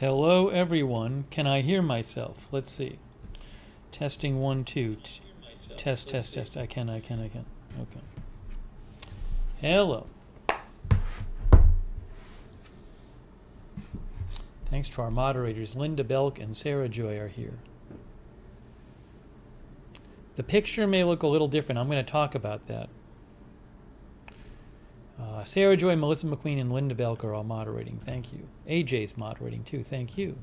Hello, everyone. Can I hear myself? Let's see. Testing 1, 2. Test. I can. Okay. Hello. Thanks to our moderators, Linda Belk and Sarah Joy are here. The picture may look a little different. I'm going to talk about that. Sarah Joy, Melissa McQueen, and Linda Belk are all moderating. Thank you. AJ's moderating too. Thank you.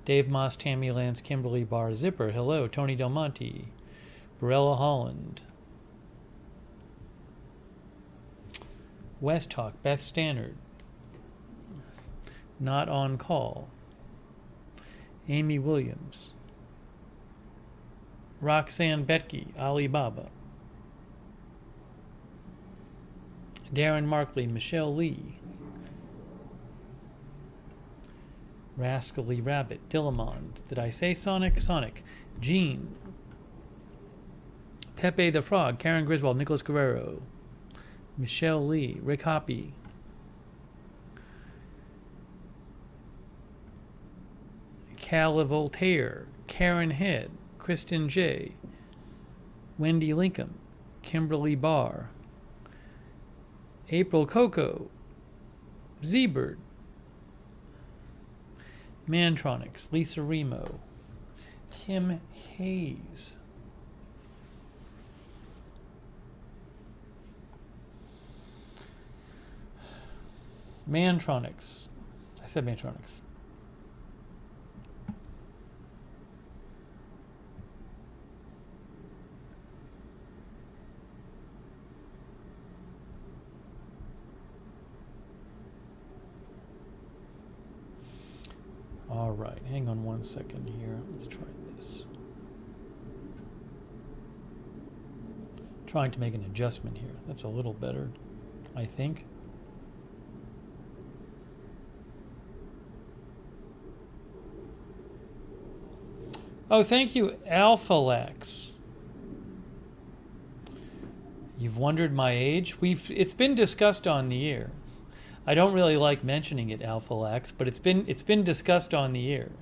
Dave Moss, Tammy Lance, Kimberly Barr, Zipper. Hello. Tony Del Monte. Barella Holland. West Talk, Beth Stannard. Not on call. Amy Williams. Roxanne Betke, Alibaba. Darren Markley, Michelle Lee. Rascally Rabbit, Dillamond. Did I say Sonic? Sonic. Jean. Pepe the Frog, Karen Griswold, Nicholas Guerrero. Michelle Lee, Rick Hoppy. Cala Voltaire, Karen Head, Kristen J. Wendy Lincoln, Kimberly Barr. April Coco, Z-Bird, Mantronics, Lisa Remo, Kim Hayes, Mantronics. I said Mantronics. All right, hang on 1 second here. Let's try this. Trying to make an adjustment here. That's a little better, I think. Oh, thank you, Alphalax. You've wondered my age? It's been discussed on the air. I don't really like mentioning it, Alphalax, but it's been discussed on the air.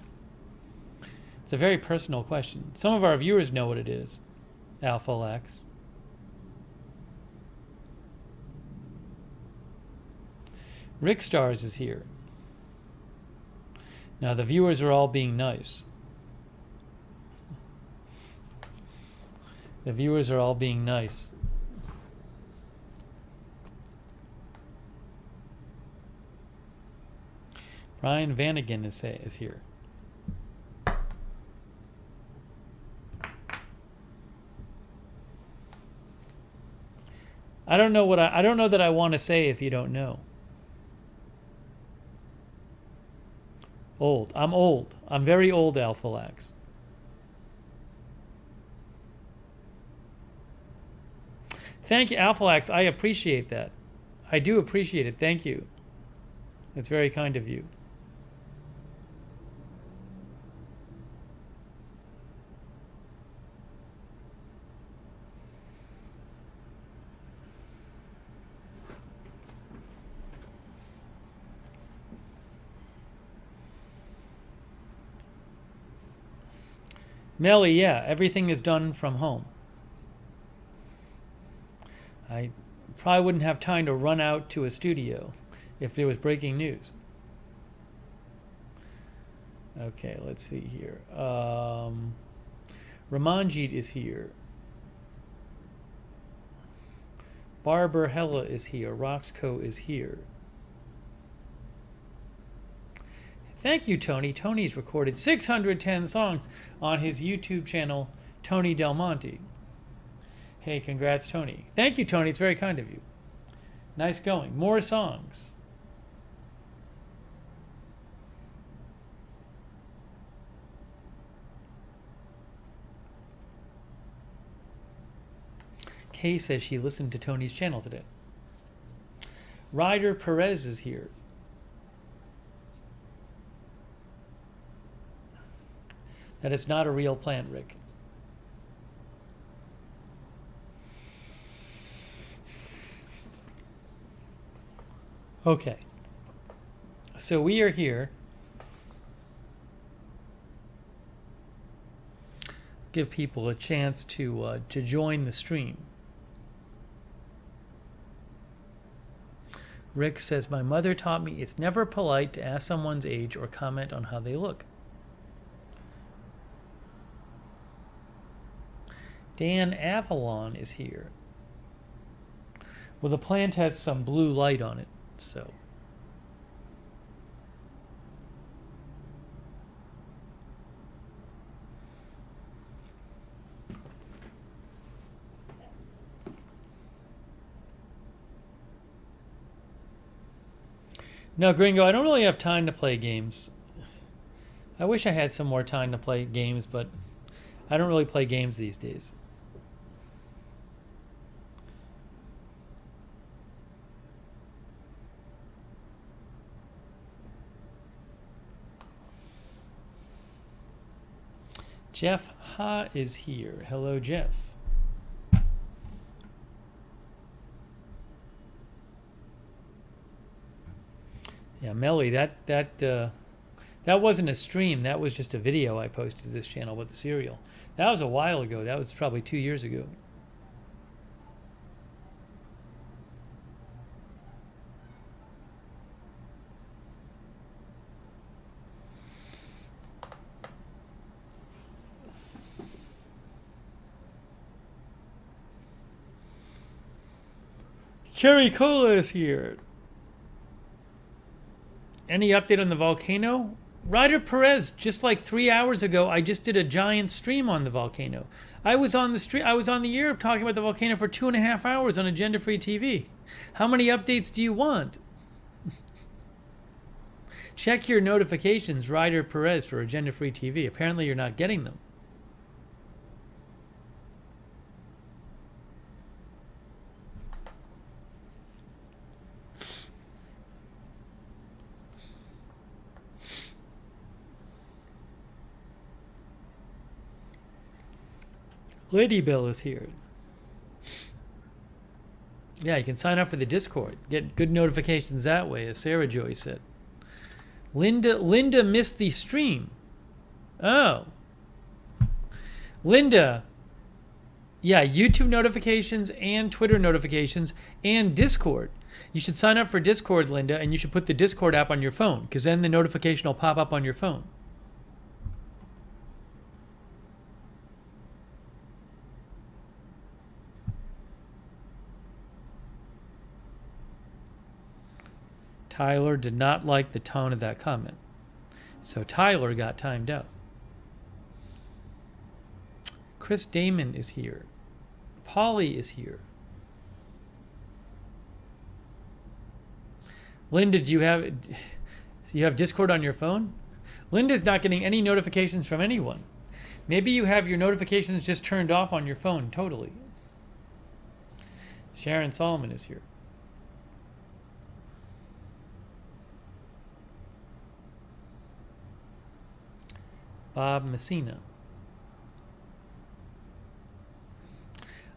It's a very personal question. Some of our viewers know what it is, Alphalax. Rick Stars is here. Now the viewers are all being nice. The viewers are all being nice. Brian Vanagan is here. I don't know that I want to say if you don't know. Old. I'm old. I'm very old, Alphalax. Thank you, Alphalax. I appreciate that. I do appreciate it. Thank you. It's very kind of you. Melly, yeah, everything is done from home. I probably wouldn't have time to run out to a studio if there was breaking news. Okay, let's see here. Ramanjit is here. Barbara Hella is here. Roxco is here. Thank you, Tony. Tony's recorded 610 songs on his YouTube channel, Tony Del Monte. Hey, congrats, Tony. Thank you, Tony. It's very kind of you. Nice going. More songs. Kay says she listened to Tony's channel today. Ryder Perez is here. That is not a real plant, Rick. Okay. So we are here give people a chance to join the stream. Rick says, my mother taught me it's never polite to ask someone's age or comment on how they look. Dan Avalon is here. Well, the plant has some blue light on it, so. No, Gringo, I don't really have time to play games. I wish I had some more time to play games, but I don't really play games these days. Jeff Ha is here. Hello, Jeff. Yeah, Melly, that wasn't a stream. That was just a video I posted to this channel with the cereal. That was a while ago. That was probably 2 years ago. Cherry Cola is here. Any update on the volcano? Ryder Perez, just like 3 hours ago, I just did a giant stream on the volcano. I was on the air talking about the volcano for 2.5 hours on Agenda Free TV. How many updates do you want? Check your notifications, Ryder Perez, for Agenda Free TV. Apparently you're not getting them. Lady Bill is here. Yeah, you can sign up for the Discord. Get good notifications that way, as Sarah Joy said. Linda missed the stream. Oh. Linda. Yeah, YouTube notifications and Twitter notifications and Discord. You should sign up for Discord, Linda, and you should put the Discord app on your phone, because then the notification will pop up on your phone. Tyler did not like the tone of that comment. So Tyler got timed out. Chris Damon is here. Polly is here. Linda, do you have Discord on your phone? Linda's not getting any notifications from anyone. Maybe you have your notifications just turned off on your phone totally. Sharon Solomon is here. Bob Messina.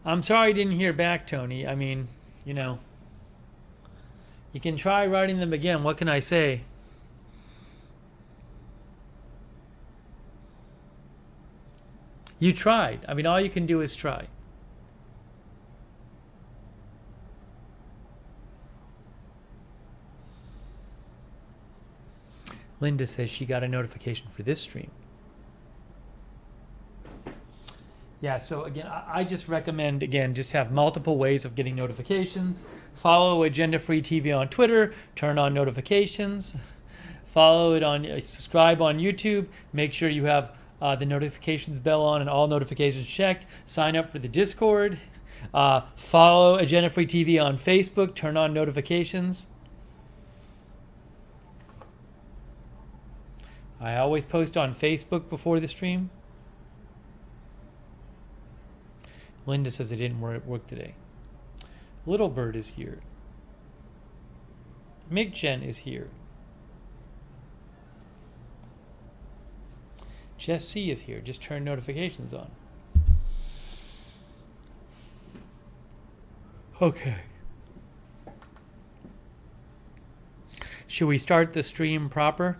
I'm sorry I didn't hear back, Tony. I mean, you know, you can try writing them again. What can I say? You tried. I mean, all you can do is try. Linda says she got a notification for this stream. Yeah, so again, I just recommend, again, just have multiple ways of getting notifications. Follow Agenda Free TV on Twitter, turn on notifications. Follow it on, subscribe on YouTube. Make sure you have the notifications bell on and all notifications checked. Sign up for the Discord. Follow Agenda Free TV on Facebook, turn on notifications. I always post on Facebook before the stream. Linda says it didn't work today. Little Bird is here. McJen is here. Jess C is here. Just turn notifications on. Okay. Should we start the stream proper?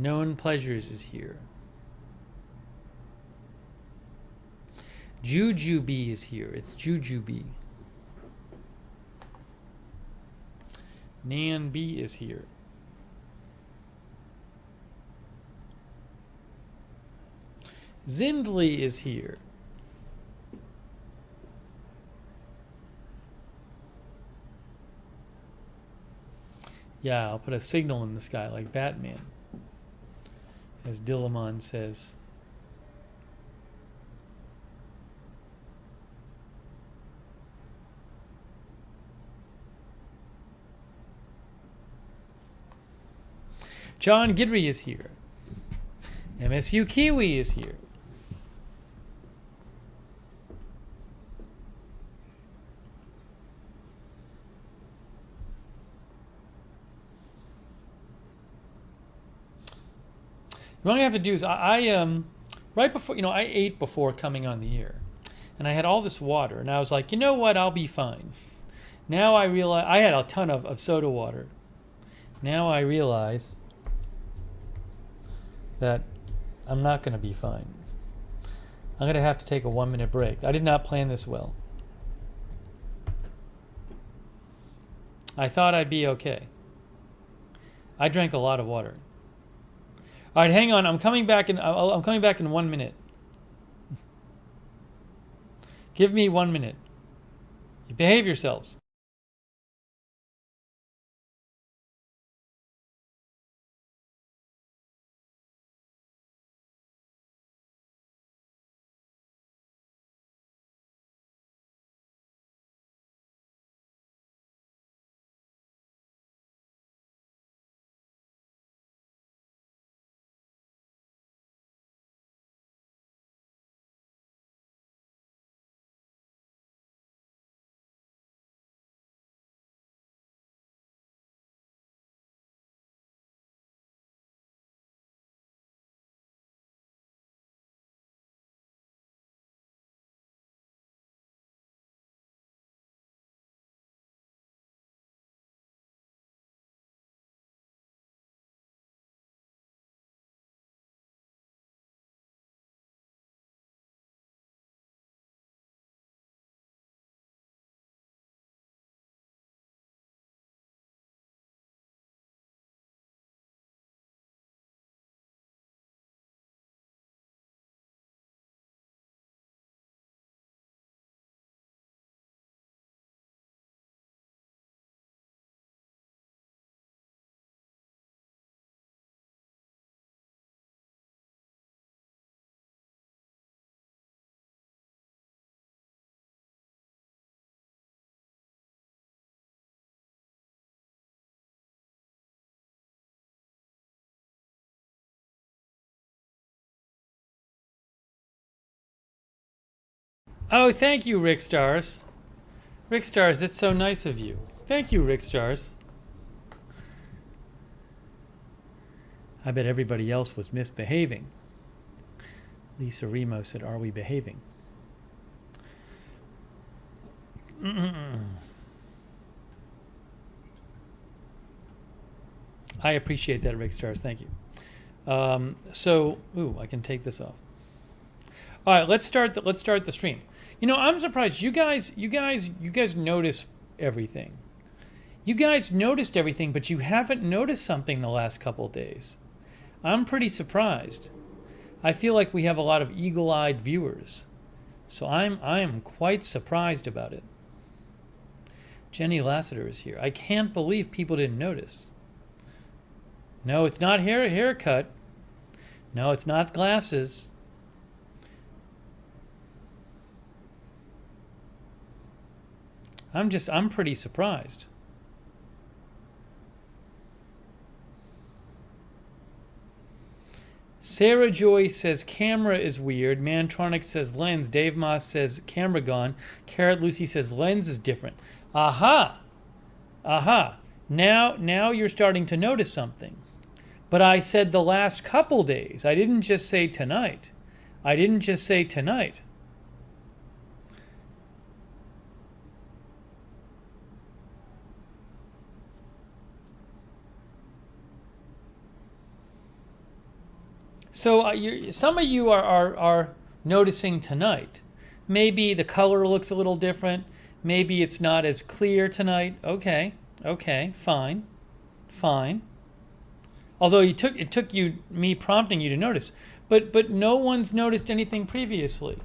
Known pleasures is here. Jujube is here. It's Jujube. Nan B is here. Zindley is here. Yeah, I'll put a signal in the sky like Batman, as Dillamon says. John Gidry is here. MSU Kiwi is here. What I have to do is I right before, I ate before coming on the air, and I had all this water, and I was like, you know what, I'll be fine. Now I realize I had a ton of soda water. Now I realize that I'm not going to be fine. I'm going to have to take a 1-minute break. I did not plan this well. I thought I'd be okay. I drank a lot of water. All right, hang on. I'm coming back in 1 minute. Give me 1 minute. Behave yourselves. Oh, thank you, Rick Stars. Rick Stars, that's so nice of you. Thank you, Rick Stars. I bet everybody else was misbehaving. Lisa Remo said, are we behaving? I appreciate that, Rick Stars. Thank you. I can take this off. All right, let's start the stream. I'm surprised you guys notice everything. You guys noticed everything, but you haven't noticed something the last couple days. I'm pretty surprised. I feel like we have a lot of eagle-eyed viewers, so I am quite surprised about it. Jenny Lassiter is here. I can't believe people didn't notice. No, it's not haircut. No, it's not glasses. I'm pretty surprised. Sarah Joy says camera is weird. Mantronic says lens. Dave Moss says camera gone. Carrot Lucy says lens is different. Aha! Now you're starting to notice something. But I said the last couple days. I didn't just say tonight. So some of you are noticing tonight. Maybe the color looks a little different. Maybe it's not as clear tonight. Okay, fine. Although it took me prompting you to notice, but no one's noticed anything previously.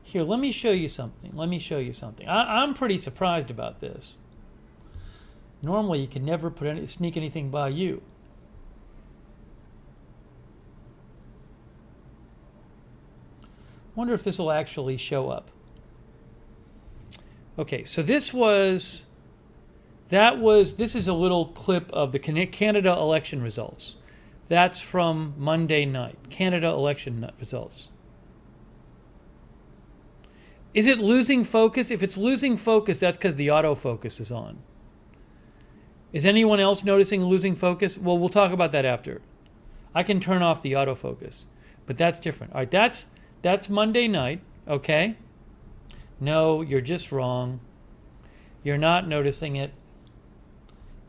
Here, let me show you something. I'm pretty surprised about this. Normally, you can never sneak anything by you. Wonder if this will actually show up. Okay, so this is a little clip of the Canada election results. That's from Monday night, Canada election results. Is it losing focus? If it's losing focus, that's because the autofocus is on. Is anyone else noticing losing focus? Well, we'll talk about that after. I can turn off the autofocus, but that's different. All right, that's Monday night, okay? No, you're just wrong. You're not noticing it.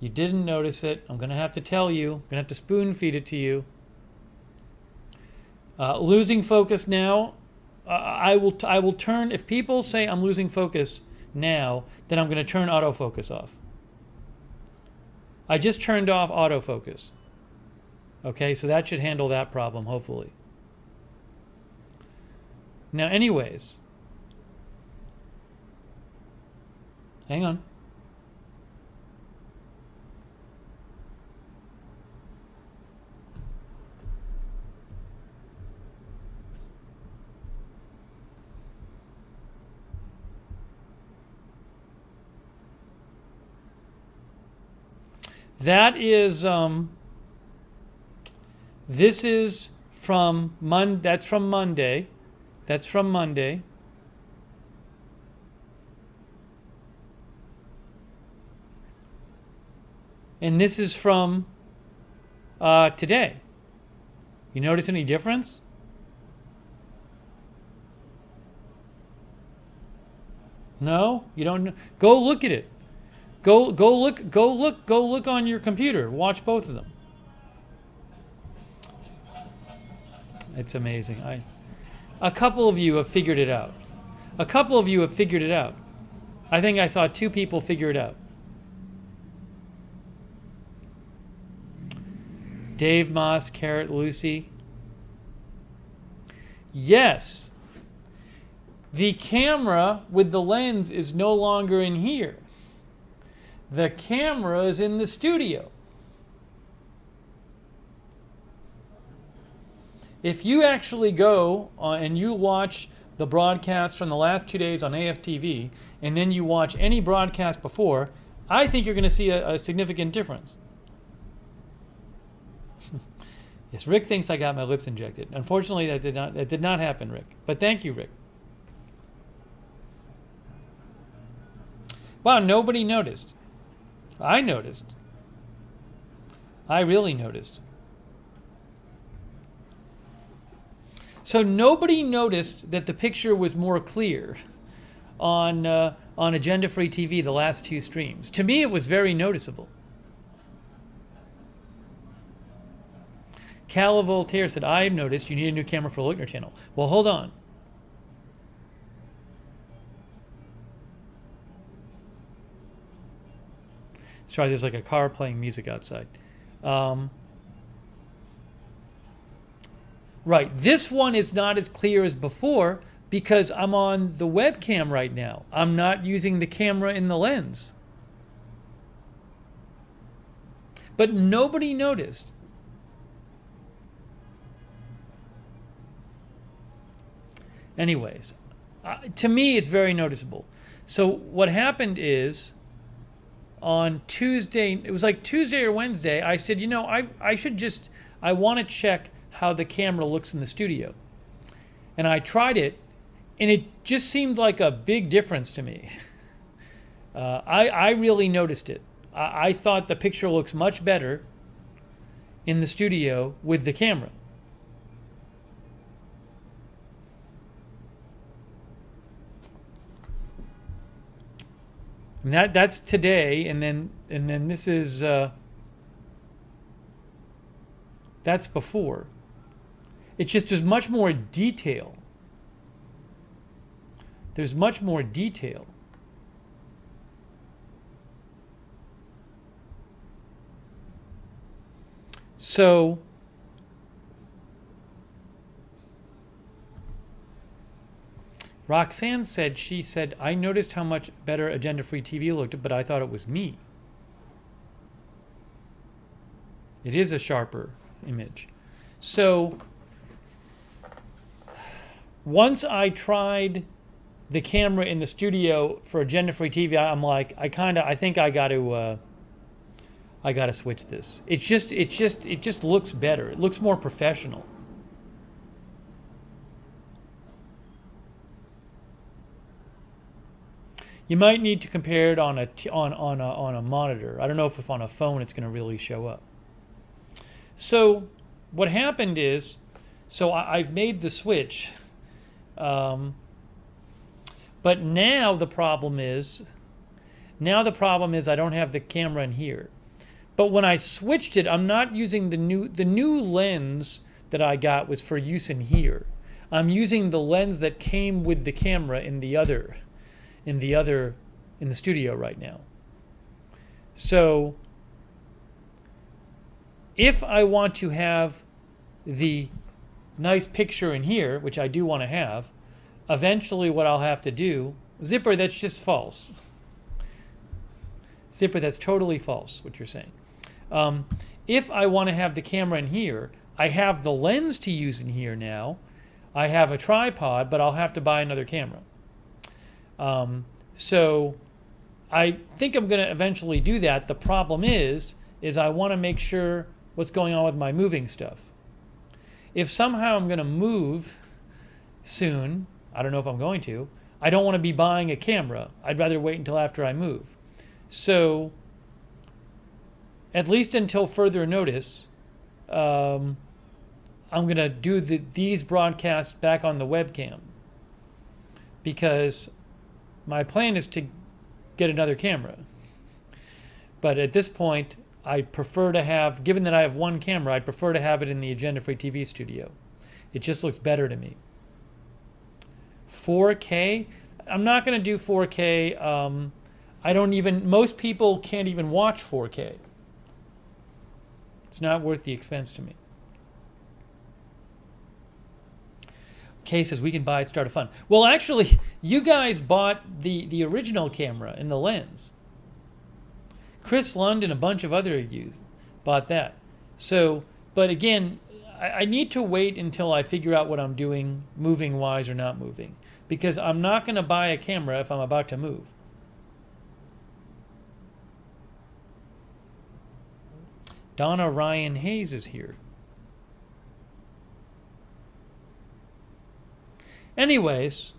You didn't notice it. I'm going to have to tell you. I'm going to have to spoon feed it to you. Losing focus now. I will turn, if people say I'm losing focus now, then I'm going to turn autofocus off. I just turned off autofocus. Okay, so that should handle that problem, hopefully. Now, anyways, hang on. That is, this is from that's from Monday. That's from Monday. And this is from today. You notice any difference? No? You don't? Go look at it. Go look on your computer. Watch both of them. It's amazing. A couple of you have figured it out. I think I saw 2 people figure it out. Dave Moss, Carrot Lucy. Yes. The camera with the lens is no longer in here. The camera is in the studio. If you actually go and you watch the broadcast from the last 2 days on AFTV, and then you watch any broadcast before, I think you're going to see a significant difference. Yes, Rick thinks I got my lips injected. Unfortunately, that did not happen, Rick. But thank you, Rick. Wow, nobody noticed. I noticed. I really noticed. So nobody noticed that the picture was more clear on Agenda Free TV the last 2 streams. To me, it was very noticeable. Cala Voltaire said, I noticed you need a new camera for Lookner channel. Well, hold on. Sorry, there's like a car playing music outside. Right, this one is not as clear as before because I'm on the webcam right now. I'm not using the camera in the lens. But nobody noticed. Anyways, to me, it's very noticeable. So what happened is, on Tuesday, it was like Tuesday or Wednesday, I said, you know, I want to check how the camera looks in the studio. And I tried it, and it just seemed like a big difference to me. I really noticed it. I thought the picture looks much better in the studio with the camera. And that's today, and then this is that's before. It's just there's much more detail. There's much more detail. So Roxanne said, I noticed how much better agenda-free TV looked, but I thought it was me. It is a sharper image. So once I tried the camera in the studio for agenda-free TV, I'm like, I think I got to switch this. It just looks better. It looks more professional. You might need to compare it on a monitor. I don't know if on a phone it's going to really show up. So what happened is, I've made the switch, but now the problem is I don't have the camera in here. But when I switched it, I'm not using the new lens that I got was for use in here. I'm using the lens that came with the camera in the studio right now. So if I want to have the nice picture in here, which I do want to have, eventually what I'll have to do, Zipper, that's just false. Zipper, that's totally false, what you're saying. If I want to have the camera in here, I have the lens to use in here now. I have a tripod, but I'll have to buy another camera. So I think I'm going to eventually do that. The problem is I want to make sure what's going on with my moving stuff. If somehow I'm going to move soon, I don't know if I'm going to, I don't want to be buying a camera. I'd rather wait until after I move. So at least until further notice, I'm going to do these broadcasts back on the webcam, because my plan is to get another camera. But at this point, I prefer to have, given that I have one camera, I'd prefer to have it in the agenda-free TV studio. It just looks better to me. 4K? I'm not going to do 4K. Most people can't even watch 4K. It's not worth the expense to me. Kay says we can buy it, start a fund. Well, actually, you guys bought the original camera and the lens. Chris Lund and a bunch of other you bought that. So, but again, I need to wait until I figure out what I'm doing, moving wise or not moving, because I'm not going to buy a camera if I'm about to move. Donna Ryan Hayes is here. Anyways,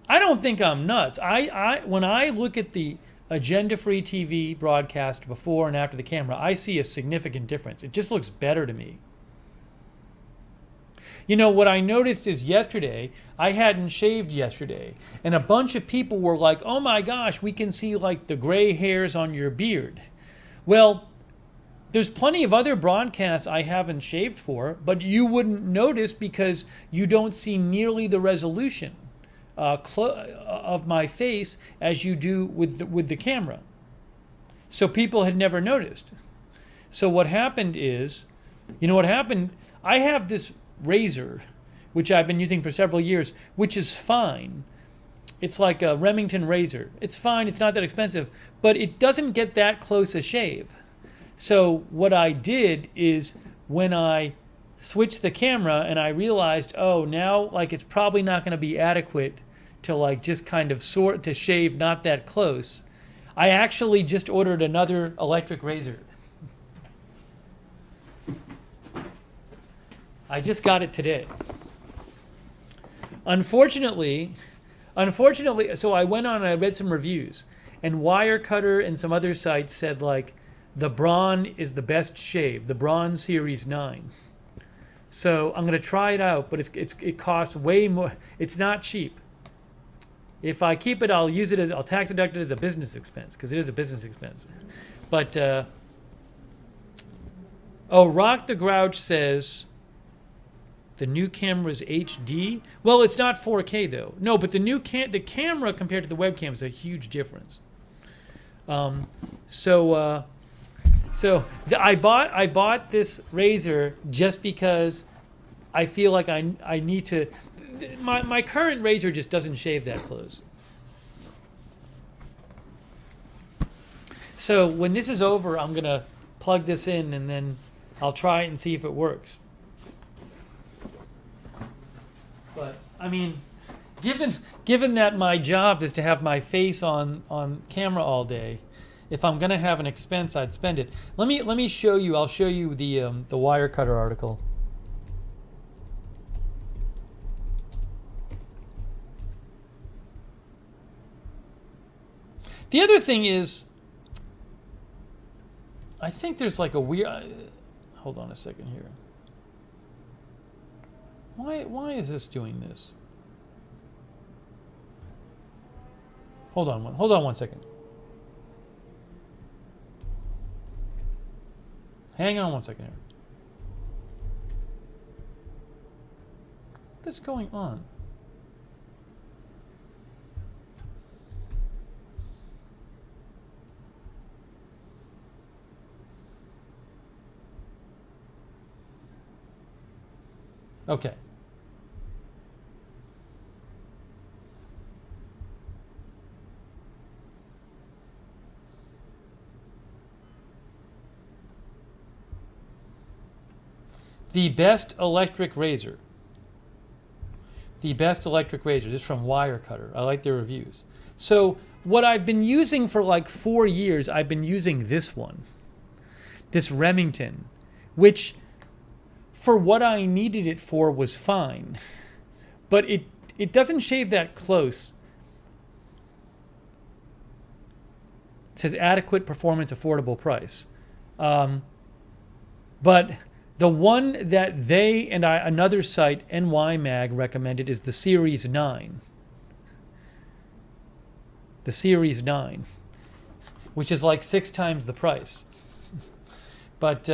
I don't think I'm nuts. When I look at the agenda-free TV broadcast before and after the camera, I see a significant difference. It just looks better to me. You know, what I noticed is yesterday, I hadn't shaved yesterday, and a bunch of people were like, oh my gosh, we can see like the gray hairs on your beard. Well, there's plenty of other broadcasts I haven't shaved for, but you wouldn't notice because you don't see nearly the resolution of my face as you do with the camera. So people had never noticed. So what happened is, you know what happened? I have this razor, which I've been using for several years, which is fine. It's like a Remington razor. It's fine, it's not that expensive, but it doesn't get that close a shave. So what I did is when I switched the camera and I realized, oh, now like it's probably not going to be adequate to like just kind of sort to shave not that close, I actually just ordered another electric razor. I just got it today. Unfortunately, so I went on and I read some reviews, and Wirecutter and some other sites said like, the Braun is the best shave, the Braun Series 9. So I'm going to try it out, but it costs way more. It's not cheap. If I keep it, I'll tax deduct it as a business expense, because it is a business expense. But, Rock the Grouch says, The new camera is HD. Well, it's not 4K though. No, but the camera compared to the webcam is a huge difference. I bought this razor just because I feel like I need to. My current razor just doesn't shave that close. So when this is over, I'm gonna plug this in and then I'll try it and see if it works. But I mean, given that my job is to have my face on camera all day, if I'm gonna have an expense, I'd spend it. Let me show you. I'll show you the Wirecutter article. The other thing is, I think there's like a weird. Hold on a second here. Why is this doing this? Hold on one second. Hang on one second here. What is going on? Okay. The best electric razor. The best electric razor. This is from Wirecutter. I like their reviews. So what I've been using for like 4 years, I've been using this one. This Remington, which for what I needed it for was fine. But it doesn't shave that close. It says adequate performance, affordable price. But the one that they and another site, NY Mag, recommended is the Series 9. The Series 9, which is like 6 times the price. But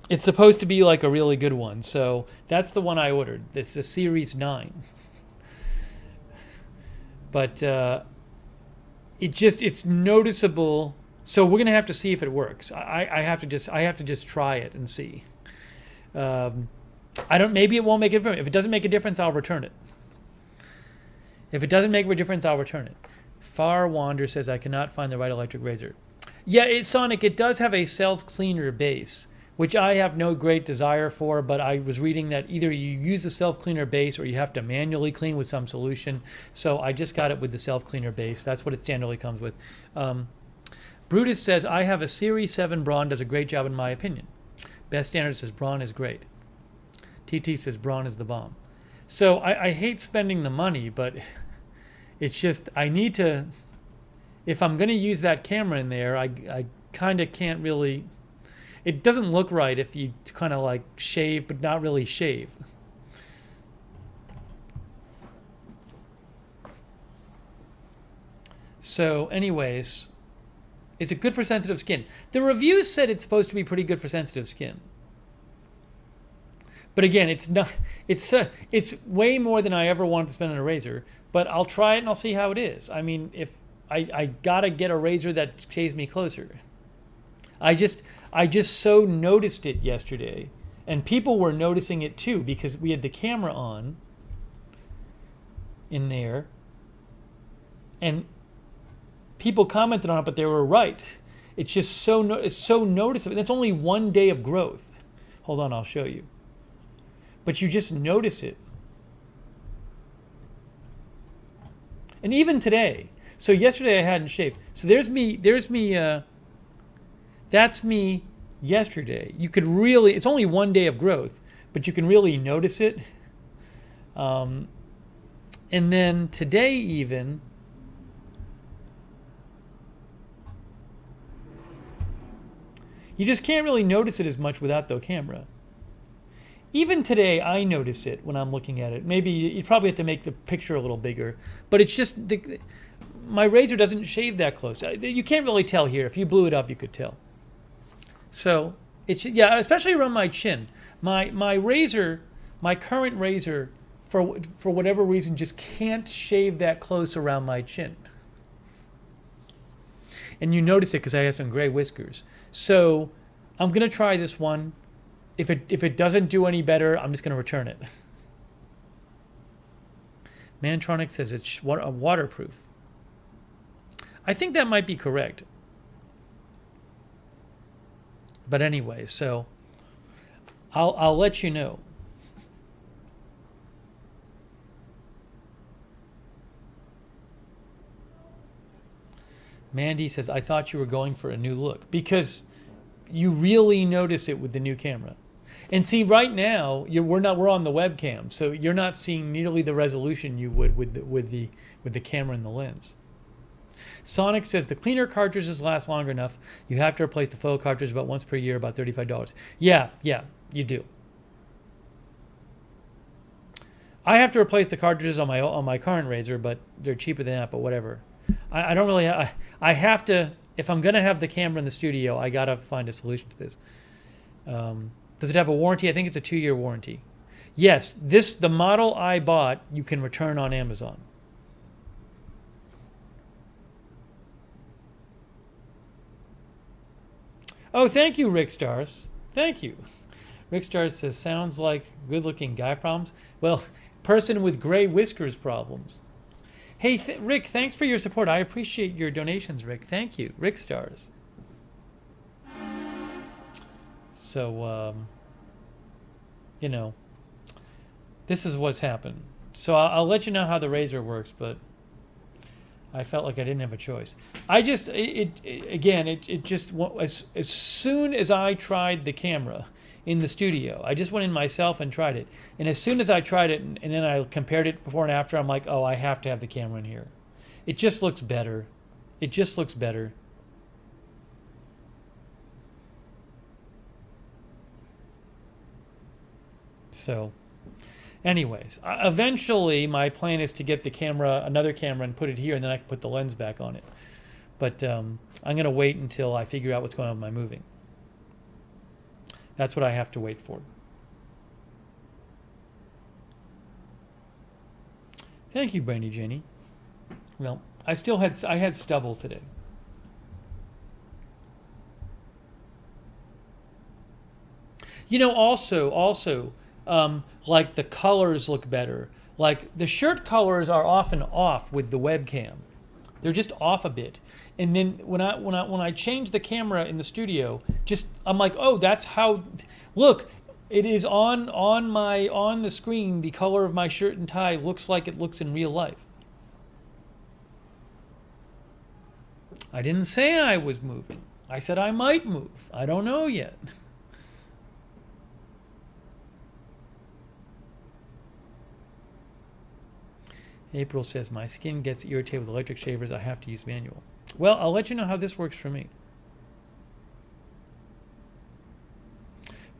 it's supposed to be like a really good one. So that's the one I ordered. It's a Series 9. But it's noticeable. So we're gonna have to see if it works. I have to just try it and see. Maybe it won't make a difference. If it doesn't make a difference, I'll return it. If it doesn't make a difference, I'll return it. Far Wander says I cannot find the right electric razor. Yeah, Sonic, it does have a self-cleaner base, which I have no great desire for, but I was reading that either you use the self-cleaner base or you have to manually clean with some solution. So I just got it with the self-cleaner base. That's what it standardly comes with. Brutus says, I have a Series 7 Braun, does a great job in my opinion. Best Standard says Braun is great. TT says Braun is the bomb. So I hate spending the money, but it's just, I need to, if I'm going to use that camera in there, I kind of can't really, it doesn't look right if you kind of like shave, but not really shave. So anyways, is it good for sensitive skin? The reviews said it's supposed to be pretty good for sensitive skin. But again, it's not. It's way more than I ever wanted to spend on a razor. But I'll try it and I'll see how it is. I mean, if I gotta get a razor that shaves me closer. I just so noticed it yesterday, and people were noticing it too because we had the camera on in there, and people commented on it, but they were right. It's just it's so noticeable. And it's only 1 day of growth. Hold on, I'll show you. But you just notice it. And even today. So yesterday I hadn't shaved. So there's me, that's me yesterday. You could really, it's only 1 day of growth, but you can really notice it. And then today even, you just can't really notice it as much without the camera. Even today, I notice it when I'm looking at it. Maybe you probably have to make the picture a little bigger, but it's just my razor doesn't shave that close. You can't really tell here. If you blew it up, you could tell. So Yeah, especially around my chin. My razor, my current razor, for whatever reason, just can't shave that close around my chin. And you notice it because I have some gray whiskers. So I'm gonna try this one. If it doesn't do any better, I'm just gonna return it. Mantronic says it's waterproof. I think that might be correct. But anyway, so I'll let you know. Mandy says, I thought you were going for a new look because you really notice it with the new camera. And see, right now we're on the webcam, so you're not seeing nearly the resolution you would with the camera and the lens. Sonic says the cleaner cartridges last long enough. You have to replace the faux cartridge about once per year, about $35. Yeah, you do. I have to replace the cartridges on my current razor, but they're cheaper than that. But whatever. I don't really. I have to. If I'm gonna have the camera in the studio, I gotta find a solution to this. Does it have a warranty? I think it's a 2-year warranty. Yes, the model I bought you can return on Amazon. Oh, thank you, Rick Stars. Thank you. Rick Stars says, sounds like good-looking guy problems. Well, person with gray whiskers problems. Hey, Rick, thanks for your support. I appreciate your donations, Rick. Thank you, Rick Stars. So, this is what's happened. So I'll let you know how the razor works, but I felt like I didn't have a choice. As soon as I tried the camera in the studio, I just went in myself and tried it. And as soon as I tried it and then I compared it before and after, I'm like, oh, I have to have the camera in here. It just looks better. It just looks better. So, anyways, eventually my plan is to get another camera, and put it here, and then I can put the lens back on it. But I'm going to wait until I figure out what's going on with my moving. That's what I have to wait for. Thank you, Brandy Janie. Well, I had stubble today. Also, like the colors look better. Like the shirt colors are often off with the webcam. They're just off a bit. And then when I change the camera in the studio, I'm like, oh, that's how. Look, it is on the screen. The color of my shirt and tie looks like it looks in real life. I didn't say I was moving. I said I might move. I don't know yet. April says, my skin gets irritated with electric shavers. I have to use manual. Well, I'll let you know how this works for me.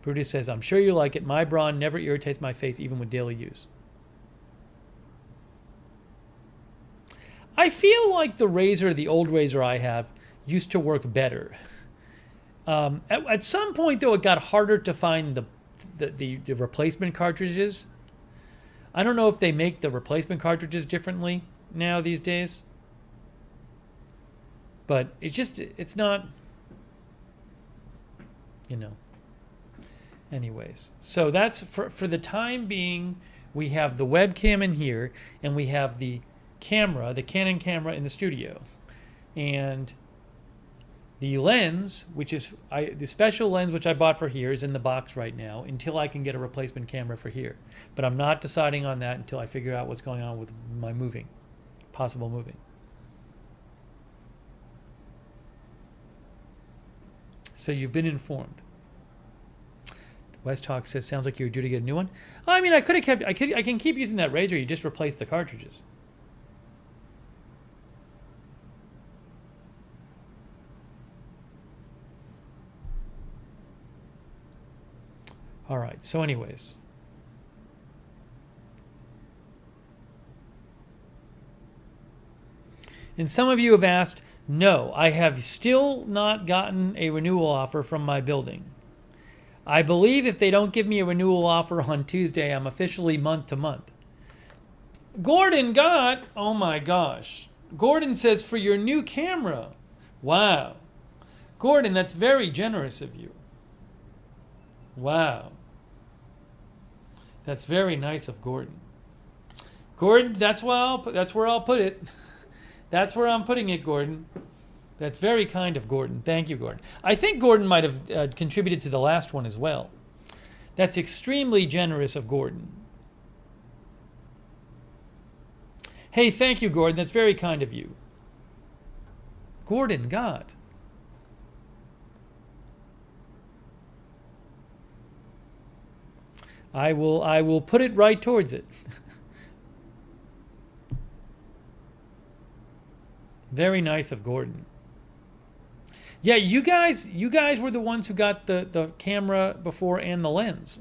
Brutus says, I'm sure you like it. My brawn never irritates my face, even with daily use. I feel like the old razor I have, used to work better. At some point, though, it got harder to find the replacement cartridges. I don't know if they make the replacement cartridges differently now these days. But it's not, Anyways, so that's for the time being, we have the webcam in here, and we have the Canon camera in the studio. And the lens, which is the special lens which I bought for here, is in the box right now until I can get a replacement camera for here. But I'm not deciding on that until I figure out what's going on with my possible moving. So you've been informed. West Talk says, sounds like you're due to get a new one. I mean, I can keep using that razor. You just replace the cartridges. All right, so anyways. And some of you have asked, no, I have still not gotten a renewal offer from my building. I believe if they don't give me a renewal offer on Tuesday, I'm officially month to month. Gordon got, oh my gosh. Gordon says for your new camera. Wow. Gordon, that's very generous of you. Wow. That's very nice of Gordon. Gordon, that's where I'll put it. That's where I'm putting it, Gordon. That's very kind of Gordon. Thank you, Gordon. I think Gordon might have contributed to the last one as well. That's extremely generous of Gordon. Hey, thank you, Gordon. That's very kind of you. Gordon got. I will put it right towards it. Very nice of Gordon. Yeah, you guys were the ones who got the camera before and the lens.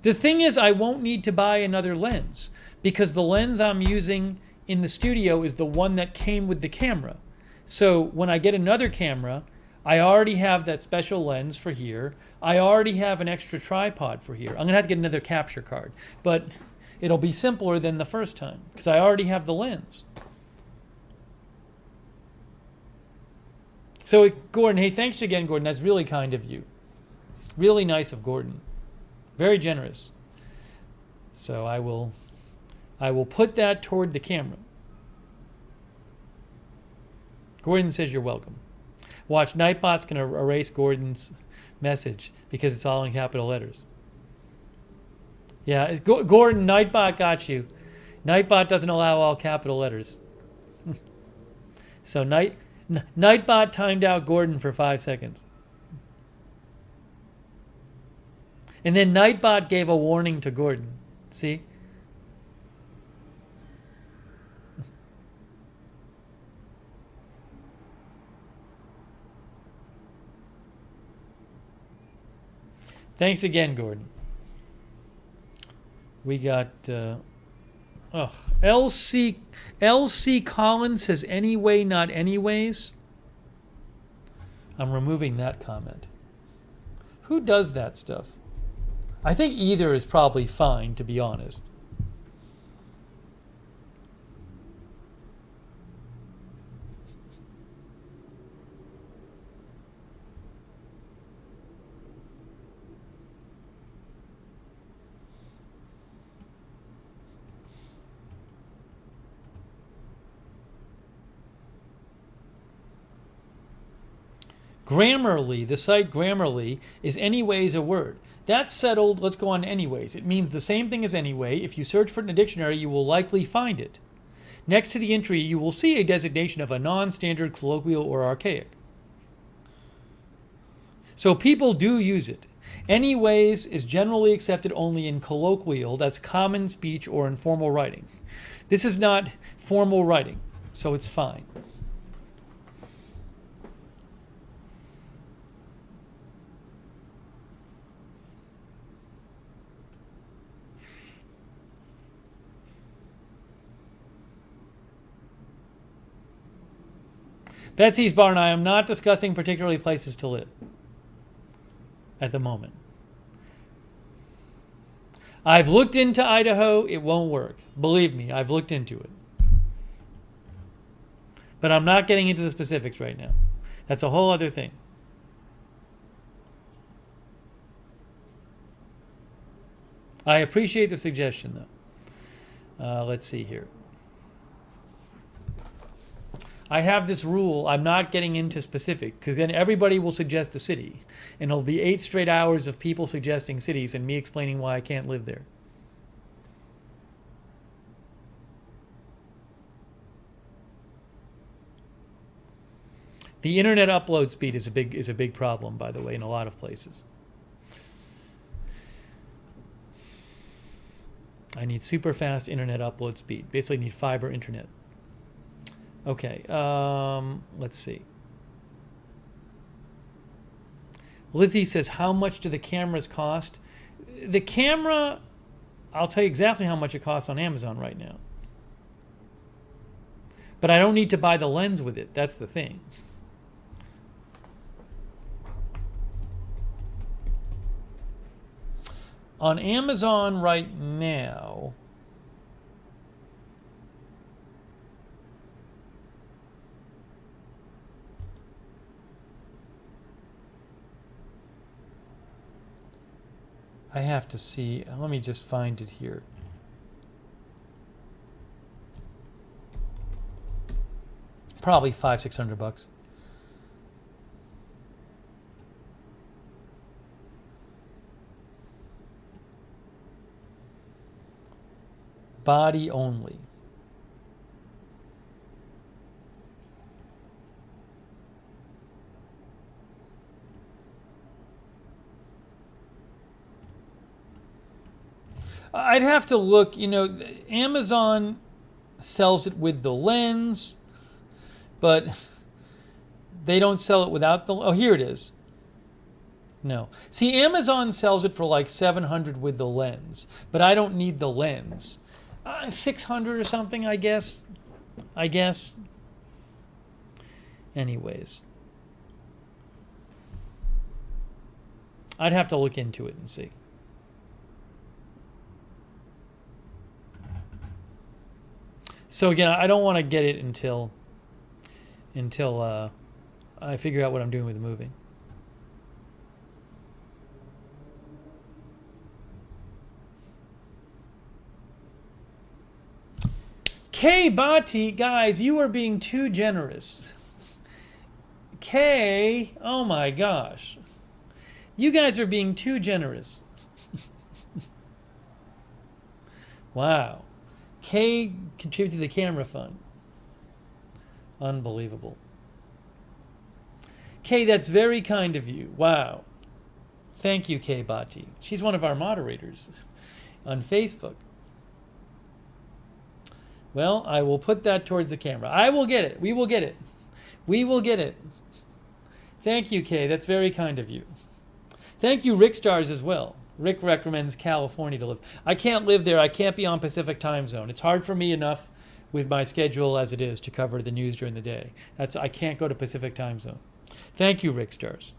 The thing is, I won't need to buy another lens because the lens I'm using in the studio is the one that came with the camera. So when I get another camera, I already have that special lens for here. I already have an extra tripod for here. I'm going to have to get another capture card, but it'll be simpler than the first time because I already have the lens. So Gordon, hey, thanks again, Gordon. That's really kind of you. Really nice of Gordon. Very generous. So I will put that toward the camera. Gordon says you're welcome. Watch, Nightbot's going to erase Gordon's message because it's all in capital letters. Yeah, Gordon, Nightbot got you. Nightbot doesn't allow all capital letters. So Nightbot timed out Gordon for 5 seconds. And then Nightbot gave a warning to Gordon. See? Thanks again, Gordon. We got LC Collins says anyway, not anyways. I'm removing that comment. Who does that stuff? I think either is probably fine, to be honest. Grammarly, the site Grammarly, is anyways a word. That's settled. Let's go on anyways. It means the same thing as anyway. If you search for it in a dictionary, you will likely find it. Next to the entry, you will see a designation of a non-standard, colloquial, or archaic. So people do use it. Anyways is generally accepted only in colloquial, that's common speech or informal writing. This is not formal writing, so it's fine. Betsy's Barn, I am not discussing particularly places to live at the moment. I've looked into Idaho. It won't work. Believe me, I've looked into it. But I'm not getting into the specifics right now. That's a whole other thing. I appreciate the suggestion, though. Let's see here. I have this rule. I'm not getting into specific because then everybody will suggest a city. And it'll be 8 straight hours of people suggesting cities and me explaining why I can't live there. The internet upload speed is a big problem, by the way, in a lot of places. I need super fast internet upload speed. Basically need fiber internet. Okay, let's see. Lizzie says, how much do the cameras cost? The camera, I'll tell you exactly how much it costs on Amazon right now. But I don't need to buy the lens with it. That's the thing. On Amazon right now, I have to see. Let me just find it here. Probably $500-600. Body only. I'd have to look, Amazon sells it with the lens, but they don't sell it without the, oh, here it is. No. See, Amazon sells it for like $700 with the lens, but I don't need the lens. $600 or something, I guess. Anyways. I'd have to look into it and see. So again, I don't want to get it until I figure out what I'm doing with the moving. K Bati, guys, you are being too generous. K, oh my gosh. You guys are being too generous. Wow. K contributed to the camera fund. Unbelievable. K, that's very kind of you. Wow. Thank you, K Bati. She's one of our moderators on Facebook. Well, I will put that towards the camera. I will get it. We will get it. We will get it. Thank you, Kay. That's very kind of you. Thank you, Rick Stars, as well. Rick recommends California to live. I can't live there. I can't be on Pacific time zone. It's hard for me enough with my schedule as it is to cover the news during the day. I can't go to Pacific time zone. Thank you, Rick Stars.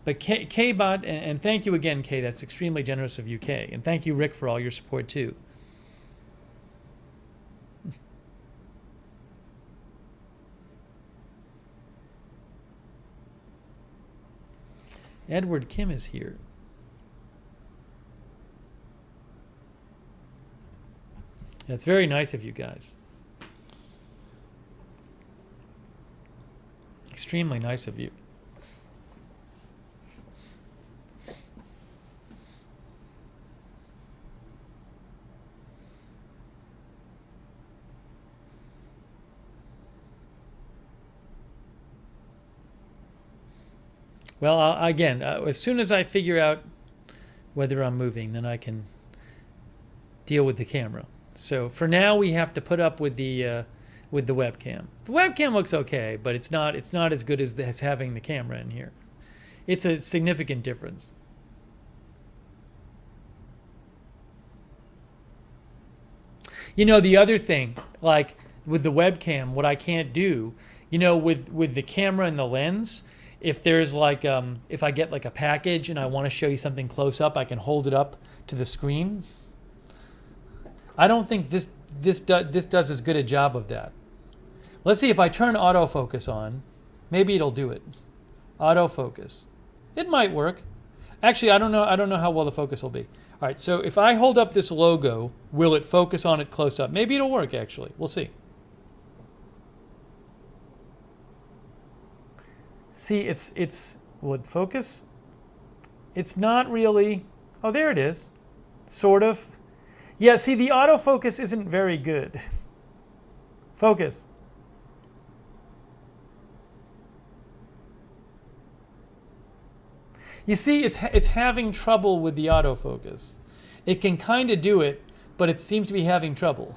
But K-Bot, and thank you again, Kay. That's extremely generous of you, Kay. And thank you, Rick, for all your support, too. Edward Kim is here. That's very nice of you guys. Extremely nice of you. Well, again, as soon as I figure out whether I'm moving, then I can deal with the camera. So for now, we have to put up with the webcam. The webcam looks okay, but it's not as good as having the camera in here. It's a significant difference. You know, the other thing, like with the webcam, what I can't do, you know, with the camera and the lens, if there's like, if I get like a package and I want to show you something close up, I can hold it up to the screen. I don't think this does as good a job of that. Let's see if I turn autofocus on, maybe it'll do it. Autofocus. It might work. Actually, I don't know how well the focus will be. All right, so if I hold up this logo, will it focus on it close up? Maybe it'll work, actually. We'll see. See, will it focus? It's not really. Oh, there it is. Sort of. Yeah, see, the autofocus isn't very good. Focus. You see, it's having trouble with the autofocus. It can kind of do it, but it seems to be having trouble.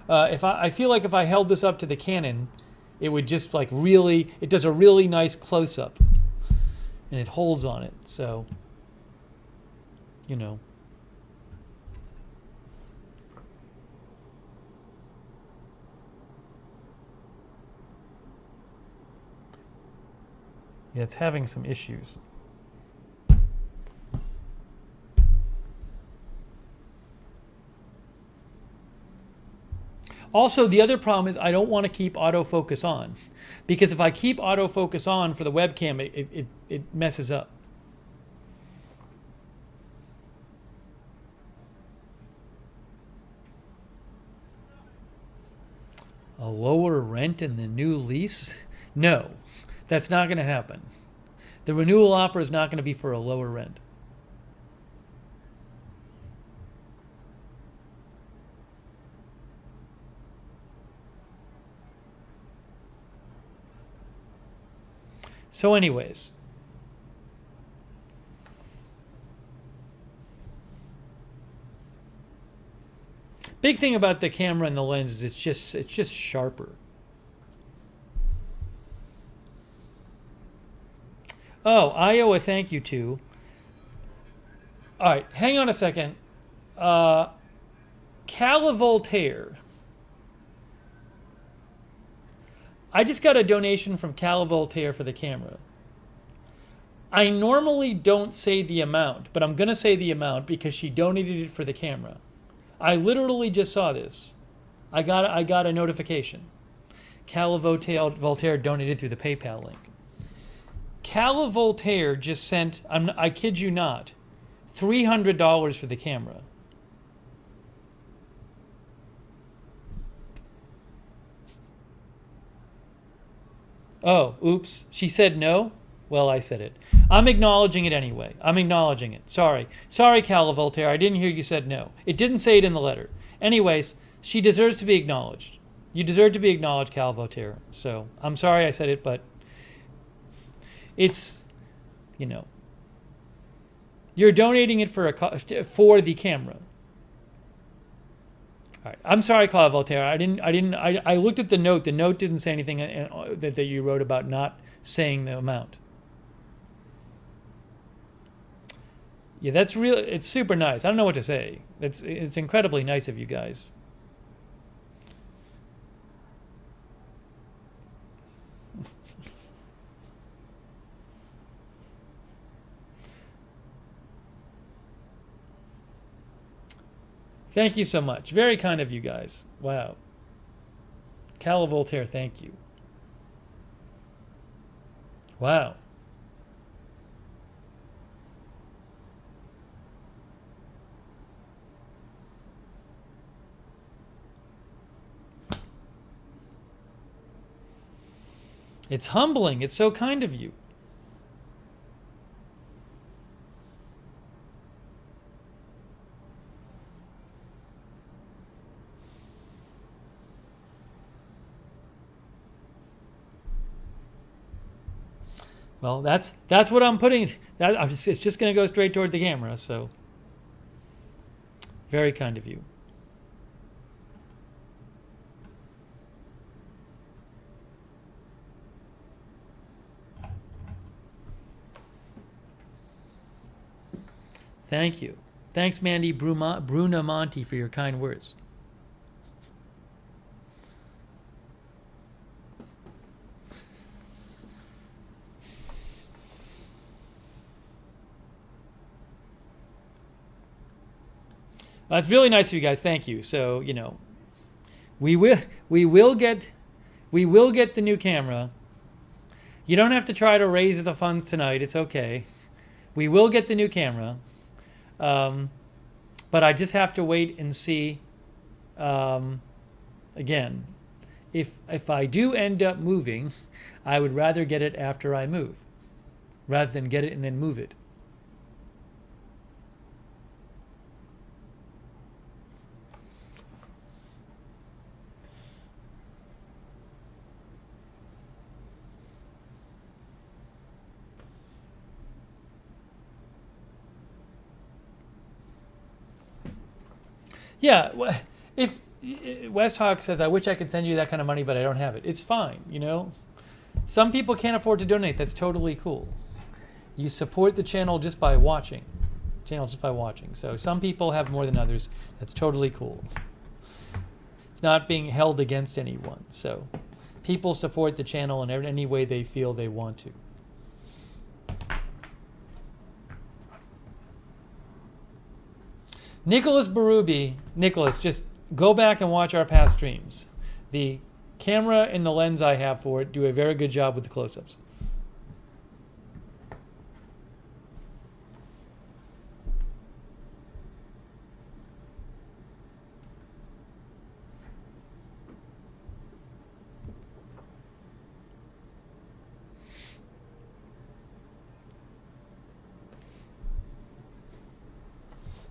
I feel like if I held this up to the Canon, it would just like really, it does a really nice close-up, and it holds on it. So, you know. Yeah, it's having some issues. Also, the other problem is I don't want to keep autofocus on, because if I keep autofocus on for the webcam, it messes up. A lower rent in the new lease? No, that's not going to happen. The renewal offer is not going to be for a lower rent. So anyways, big thing about the camera and the lens is it's just sharper. Oh, I owe a thank you to. All right, hang on a second. Cala Voltaire. I just got a donation from Cala Voltaire for the camera. I normally don't say the amount, but I'm going to say the amount because she donated it for the camera. I literally just saw this. I got a notification. Cala Voltaire donated through the PayPal link. Cala Voltaire just sent, I kid you not, $300 for the camera. Oh, oops. She said no? Well, I said it. I'm acknowledging it anyway. I'm acknowledging it. Sorry. Sorry, Cala Voltaire. I didn't hear you said no. It didn't say it in the letter. Anyways, she deserves to be acknowledged. You deserve to be acknowledged, Cala Voltaire. So I'm sorry I said it, but it's, you know, you're donating it for the camera. All right. I'm sorry, Cala Voltaire. I looked at the note. The note didn't say anything that you wrote about not saying the amount. Yeah, that's real. It's super nice. I don't know what to say. It's incredibly nice of you guys. Thank you so much. Very kind of you guys. Wow. Cala Voltaire, thank you. Wow. It's humbling. It's so kind of you. Well, that's what I'm putting. It's just going to go straight toward the camera. So, very kind of you. Thank you. Thanks, Mandy Brunamonti, for your kind words. It's really nice of you guys. Thank you. So, you know, we will get the new camera. You don't have to try to raise the funds tonight. It's okay. We will get the new camera. But I just have to wait and see. Again, if I do end up moving, I would rather get it after I move, rather than get it and then move it. Yeah, if West Hawk says, I wish I could send you that kind of money, but I don't have it. It's fine, you know. Some people can't afford to donate. That's totally cool. You support the channel just by watching. So some people have more than others. That's totally cool. It's not being held against anyone. So people support the channel in any way they feel they want to. Nicholas Berube, Nicholas, just go back and watch our past streams. The camera and the lens I have for it do a very good job with the close-ups.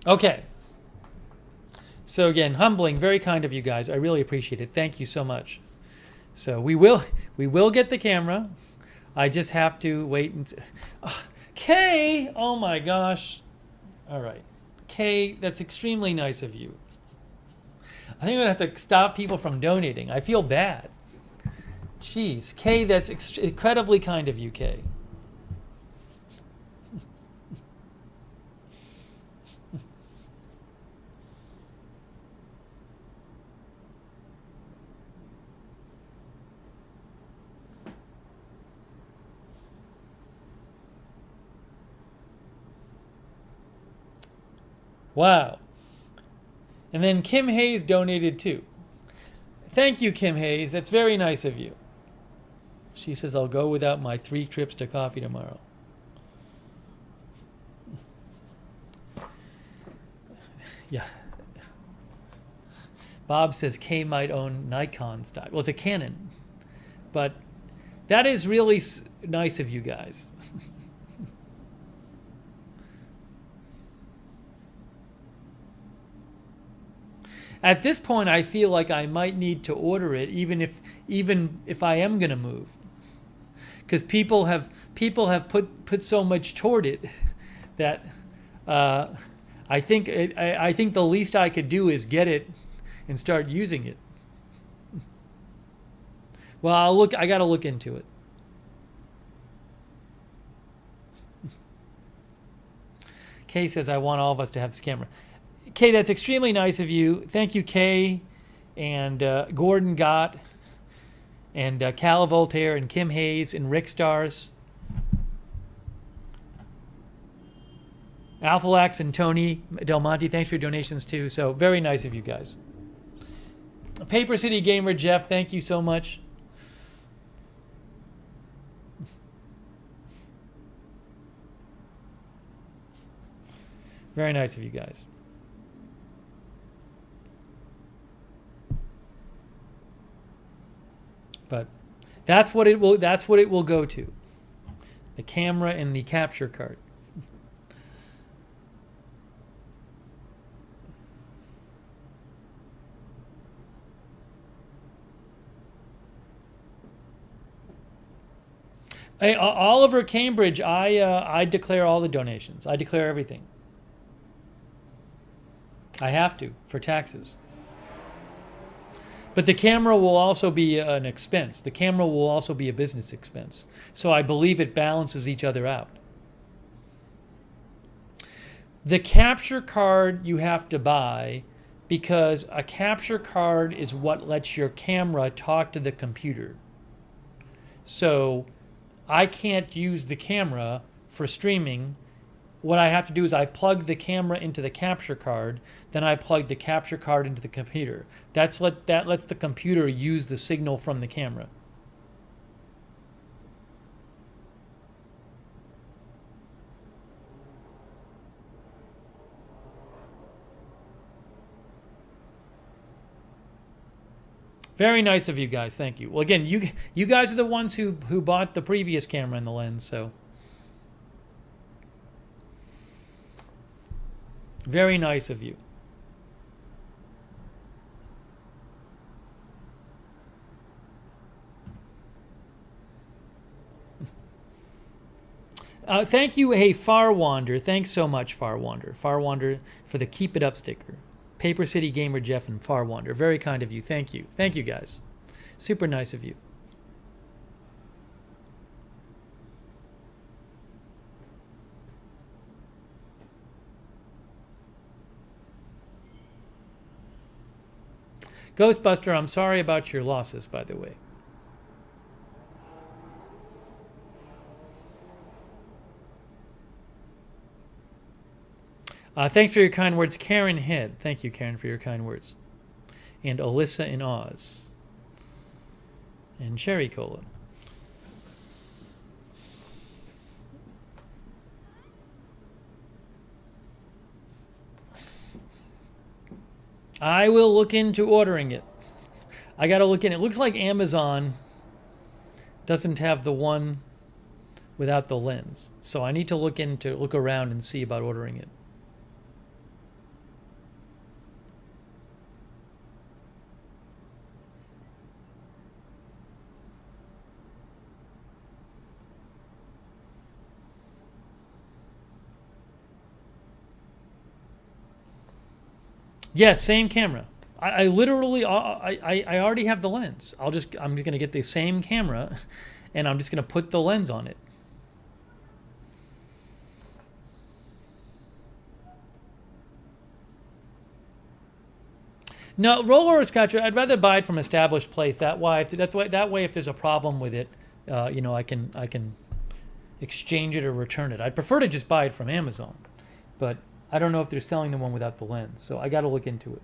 Okay. So again, humbling, very kind of you guys. I really appreciate it. Thank you so much. So we will get the camera. I just have to wait and Kay, oh my gosh. All right. Kay, that's extremely nice of you. I think I'm going to have to stop people from donating. I feel bad. Jeez. Kay, that's incredibly kind of you, Kay. Wow. And then Kim Hayes donated too. Thank you, Kim Hayes. That's very nice of you. She says, I'll go without my 3 trips to coffee tomorrow. Yeah. Bob says Kay might own Nikon stock. Well, it's a Canon. But that is really nice of you guys. At this point, I feel like I might need to order it, even if I am going to move, because people have put so much toward it that I think the least I could do is get it and start using it. Well, I got to look into it. Kay says I want all of us to have this camera. Kay, that's extremely nice of you. Thank you, Kay, and Gordon Gott, and Cal Voltaire, and Kim Hayes, and Rick Stars, Alphalax, and Tony Del Monte. Thanks for your donations too. So very nice of you guys. Paper City Gamer Jeff, thank you so much. Very nice of you guys. But that's what it will go to. The camera and the capture card. Hey, Oliver Cambridge, I declare all the donations. I declare everything. I have to for taxes. But the camera will also be an expense. The camera will also be a business expense. So I believe it balances each other out. The capture card you have to buy because a capture card is what lets your camera talk to the computer. So I can't use the camera for streaming. What I have to do is I plug the camera into the capture card, then I plug the capture card into the computer. That lets the computer use the signal from the camera. Very nice of you guys. Thank you. Well, again, you guys are the ones who bought the previous camera and the lens, so very nice of you. Thank you, hey, Farwander. Thanks so much, Farwander. Farwander for the Keep It Up sticker. Paper City Gamer Jeff and Farwander. Very kind of you. Thank you. Thank you, guys. Super nice of you. Ghostbuster, I'm sorry about your losses, by the way. Thanks for your kind words, Karen Head. Thank you, Karen, for your kind words. and Alyssa in Oz. And Cherry Cola. I will look into ordering it. I got to look in. It looks like Amazon doesn't have the one without the lens. So I need to look around and see about ordering it. Yes, same camera. I literally, I already have the lens. I'm just going to get the same camera, and I'm just going to put the lens on it. No, roller or scotch. I'd rather buy it from an established place. That way, if there's a problem with it, I can exchange it or return it. I'd prefer to just buy it from Amazon, but I don't know if they're selling the one without the lens, so I got to look into it.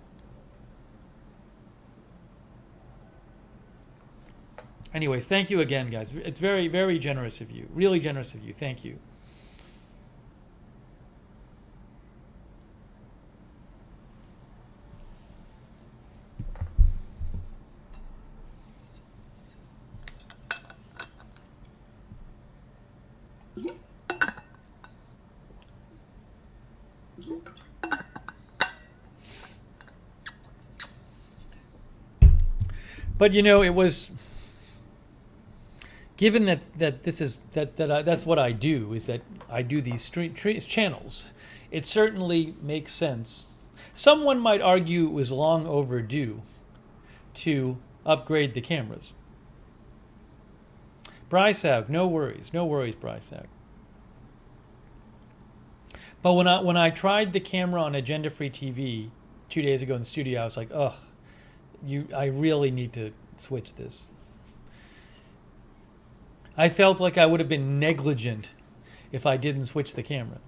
Anyways, thank you again, guys. It's very, very generous of you. Really generous of you. Thank you. But it was given that this is that's what I do, is that I do these channels. It certainly makes sense. Someone might argue it was long overdue to upgrade the cameras. Brysaug, no worries, Brysaug. But when I tried the camera on Agenda Free TV 2 days ago in the studio, I was like, ugh, I really need to switch this. I felt like I would have been negligent if I didn't switch the camera.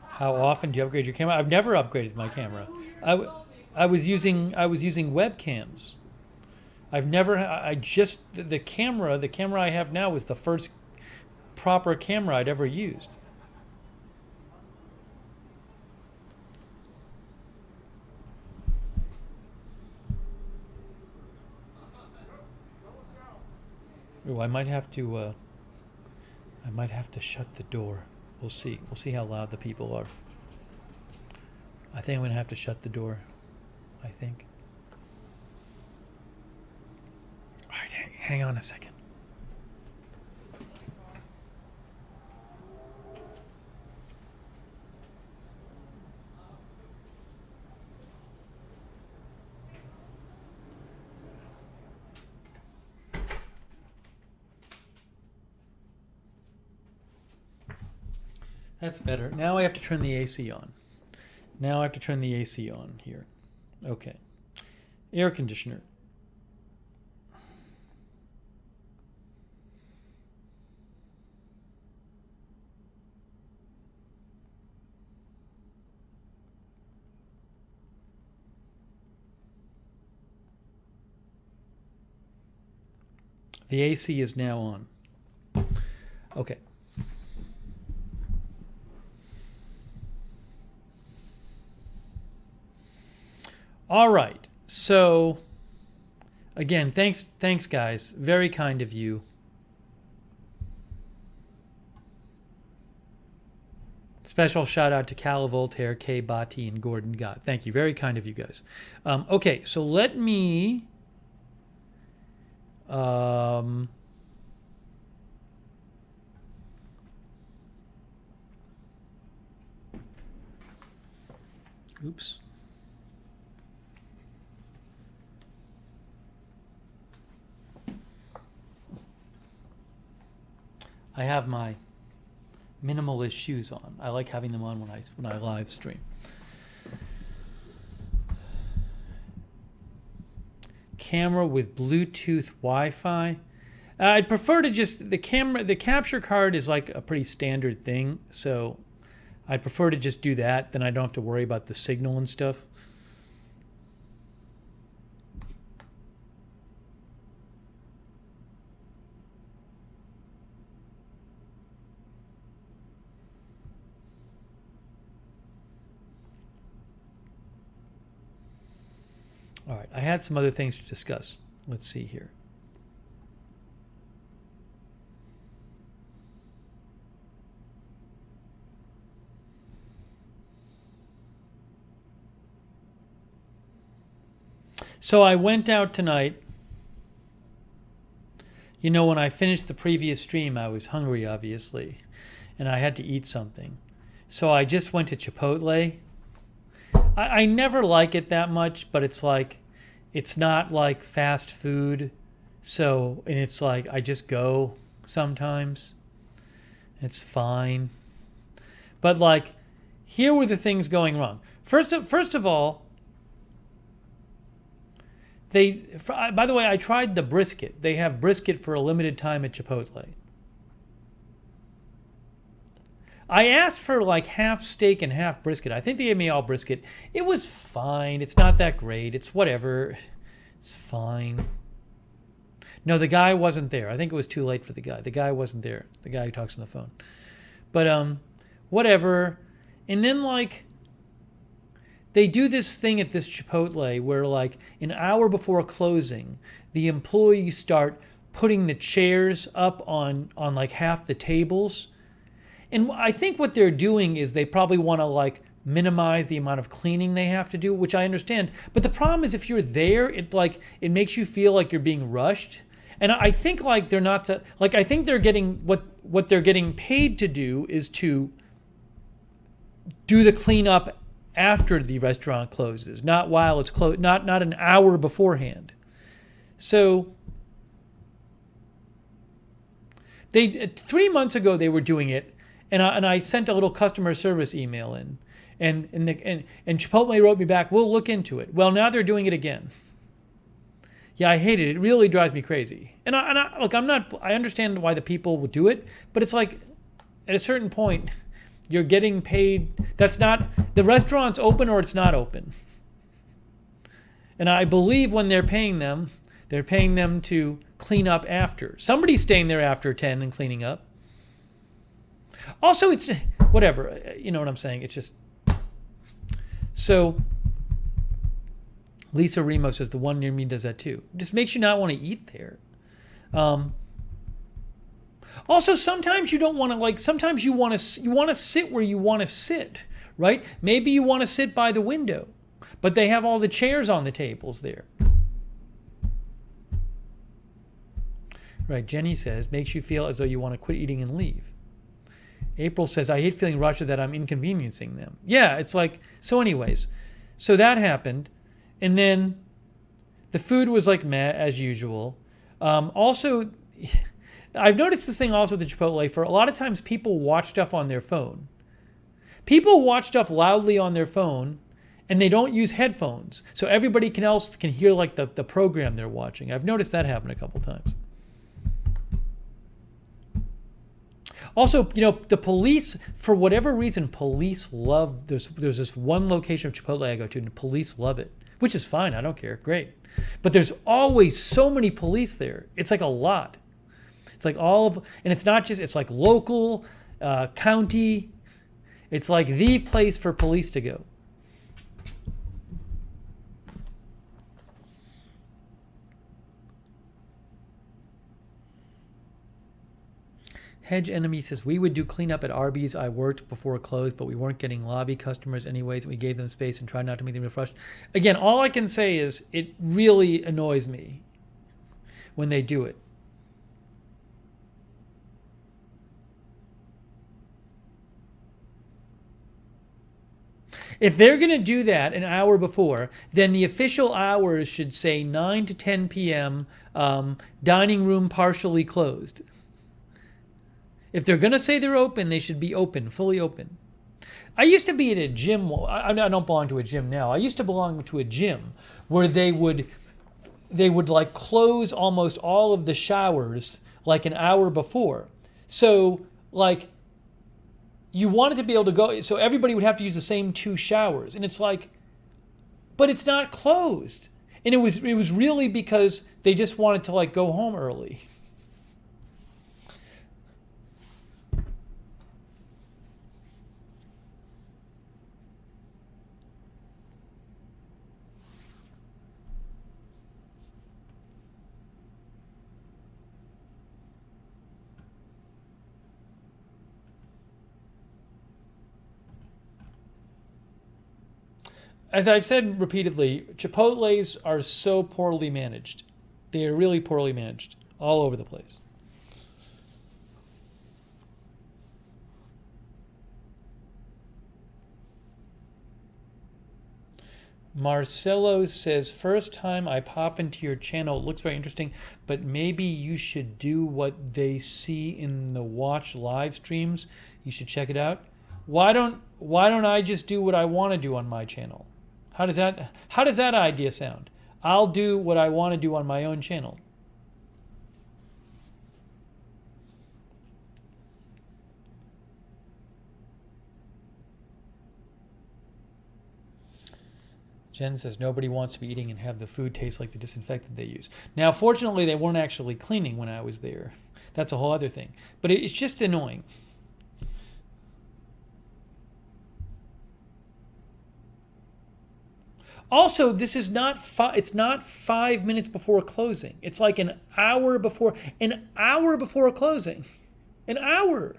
How often do you upgrade your camera? I've never upgraded my camera. I was using webcams. The camera I have now was the first proper camera I'd ever used. Oh, I might have to shut the door. We'll see. We'll see how loud the people are. I think I'm gonna have to shut the door. I think. All right, hang on a second. That's better. Now I have to turn the AC on. Here. Okay. Air conditioner. The AC is now on. Okay. All right. So, again, thanks, guys. Very kind of you. Special shout out to Cal Voltaire, Kay Bati, and Gordon Gott. Thank you. Very kind of you guys. Okay, so let me... oops. I have my minimalist shoes on. I like having them on when I live stream. camera with Bluetooth Wi-Fi. I'd prefer to just the capture card is like a pretty standard thing, so I'd prefer to just do that. Then I don't have to worry about the signal and stuff. All right, I had some other things to discuss. Let's see here. So I went out tonight. You know, when I finished the previous stream, I was hungry, obviously, and I had to eat something. So I just went to Chipotle. I never like it that much, but it's like, it's not like fast food. So, and it's like, I just go sometimes. It's fine. But like, here were the things going wrong. First of all, by the way, I tried the brisket. They have brisket for a limited time at Chipotle. I asked for like half steak and half brisket. I think they gave me all brisket. It was fine. It's not that great. It's whatever. It's fine. No, the guy wasn't there. I think it was too late for the guy. The guy wasn't there. The guy who talks on the phone. But whatever. And then like they do this thing at this Chipotle where like an hour before closing, the employees start putting the chairs up on like half the tables. And I think what they're doing is they probably want to like minimize the amount of cleaning they have to do, which I understand. But the problem is if you're there, it makes you feel like you're being rushed. And I think like they're not like I think they're getting what they're getting paid to do is to do the cleanup after the restaurant closes, not while it's closed, not an hour beforehand. So 3 months ago they were doing it. And I sent a little customer service email in, and Chipotle wrote me back, "We'll look into it." Well, now they're doing it again. Yeah, I hate it. It really drives me crazy. And I look, I understand why the people would do it, but it's like at a certain point, you're getting paid. That's not the restaurant's open or it's not open. And I believe when they're paying them to clean up after. Somebody's staying there after 10 and cleaning up. Also, it's whatever. You know what I'm saying? It's just... So, Lisa Remo says the one near me does that too. It just makes you not want to eat there. Also, sometimes you don't want to like. Sometimes you want to sit where you want to sit, right? Maybe you want to sit by the window, but they have all the chairs on the tables there. Right? Jenny says makes you feel as though you want to quit eating and leave. April says, I hate feeling rushed that I'm inconveniencing them. Yeah, it's like, so anyways. So that happened. And then the food was like meh, as usual. Also, I've noticed this thing also with the Chipotle. For a lot of times, people watch stuff on their phone. People watch stuff loudly on their phone, and they don't use headphones. So everybody else can hear like the program they're watching. I've noticed that happen a couple times. Also, you know, the police, for whatever reason, police love, there's this one location of Chipotle I go to, and the police love it, which is fine. I don't care. Great. But there's always so many police there. It's like a lot. It's like and it's not just, it's like local, county. It's like the place for police to go. Hedge Enemy says, we would do cleanup at Arby's. I worked before it closed, but we weren't getting lobby customers anyways. We gave them space and tried not to make them refreshed. Again, all I can say is it really annoys me when they do it. If they're going to do that an hour before, then the official hours should say 9 to 10 p.m., dining room partially closed. If they're going to say they're open, they should be open, fully open. I used to be at a gym. I don't belong to a gym now. I used to belong to a gym where they would they would like close almost all of the showers like an hour before. So like you wanted to be able to go, so everybody would have to use the same 2 showers. And it's like, but it's not closed. And it was really because they just wanted to like go home early. As I've said repeatedly, Chipotles are so poorly managed. They are really poorly managed all over the place. Marcelo says, first time I pop into your channel, it looks very interesting, but maybe you should do what they see in the watch live streams. You should check it out. Why don't I just do what I want to do on my channel? How does that idea sound? I'll do what I want to do on my own channel. Jen says nobody wants to be eating and have the food taste like the disinfectant they use. Now, fortunately, they weren't actually cleaning when I was there. That's a whole other thing. But it's just annoying. Also, this is not it's not 5 minutes before closing. It's like an hour before closing. An hour.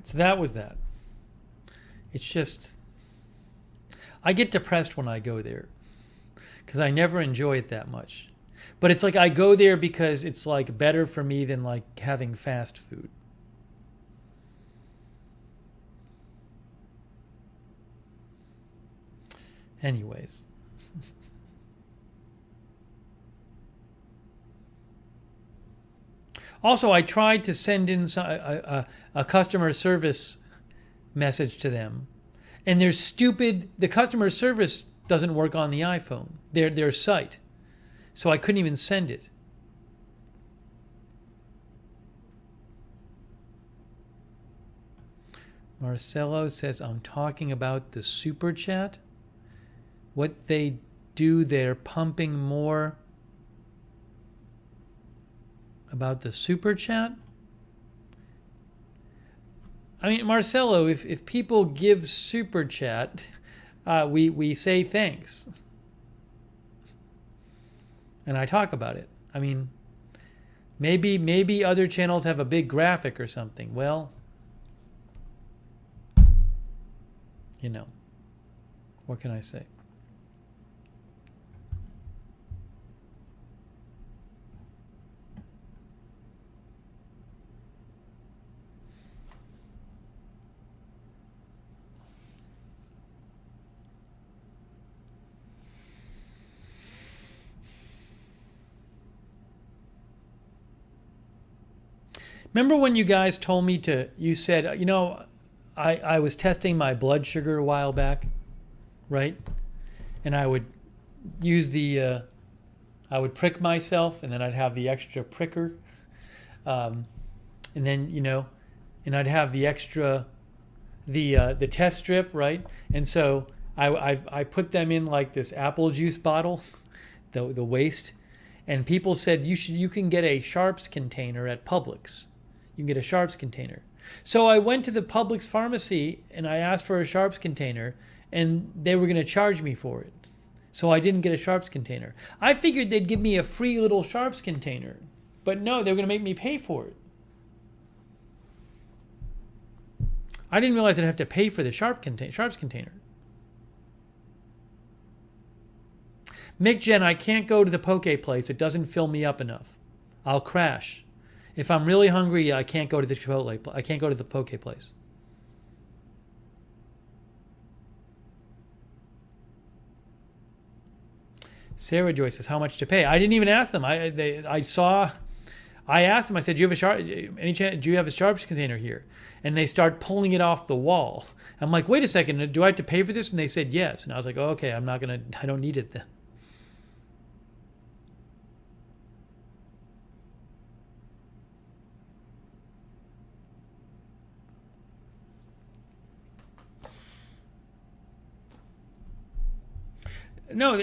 So that was that. It's just, I get depressed when I go there because I never enjoy it that much. But it's like I go there because it's like better for me than like having fast food. Anyways. Also, I tried to send in a customer service message to them, and the customer service doesn't work on the iPhone, their site, so I couldn't even send it. Marcelo says, I'm talking about the super chat. What they do, they're pumping more about the super chat. I mean, Marcelo, if people give super chat, we say thanks, and I talk about it. I mean, maybe other channels have a big graphic or something. Well, you know, what can I say? Remember when you guys told me you said, you know, I was testing my blood sugar a while back, right? And I would use I would prick myself, and then I'd have the extra pricker. And then, you know, and I'd have the extra, the test strip, right? And so I put them in like this apple juice bottle, the waste. And people said, you can get a Sharps container at Publix. You can get a Sharps container. So I went to the Publix pharmacy and I asked for a Sharps container, and they were going to charge me for it. So I didn't get a Sharps container. I figured they'd give me a free little Sharps container. But no, they were going to make me pay for it. I didn't realize I'd have to pay for the Sharps container. Mick Jen, I can't go to the poke place. It doesn't fill me up enough. I'll crash. If I'm really hungry, I can't go to the Chipotle. I can't go to the poke place. Sarah Joy says, how much to pay? I didn't even ask them. I asked them, I said, do you have a Sharps container here? And they start pulling it off the wall. I'm like, wait a second, do I have to pay for this? And they said yes. And I was like, oh, okay, I don't need it then. No,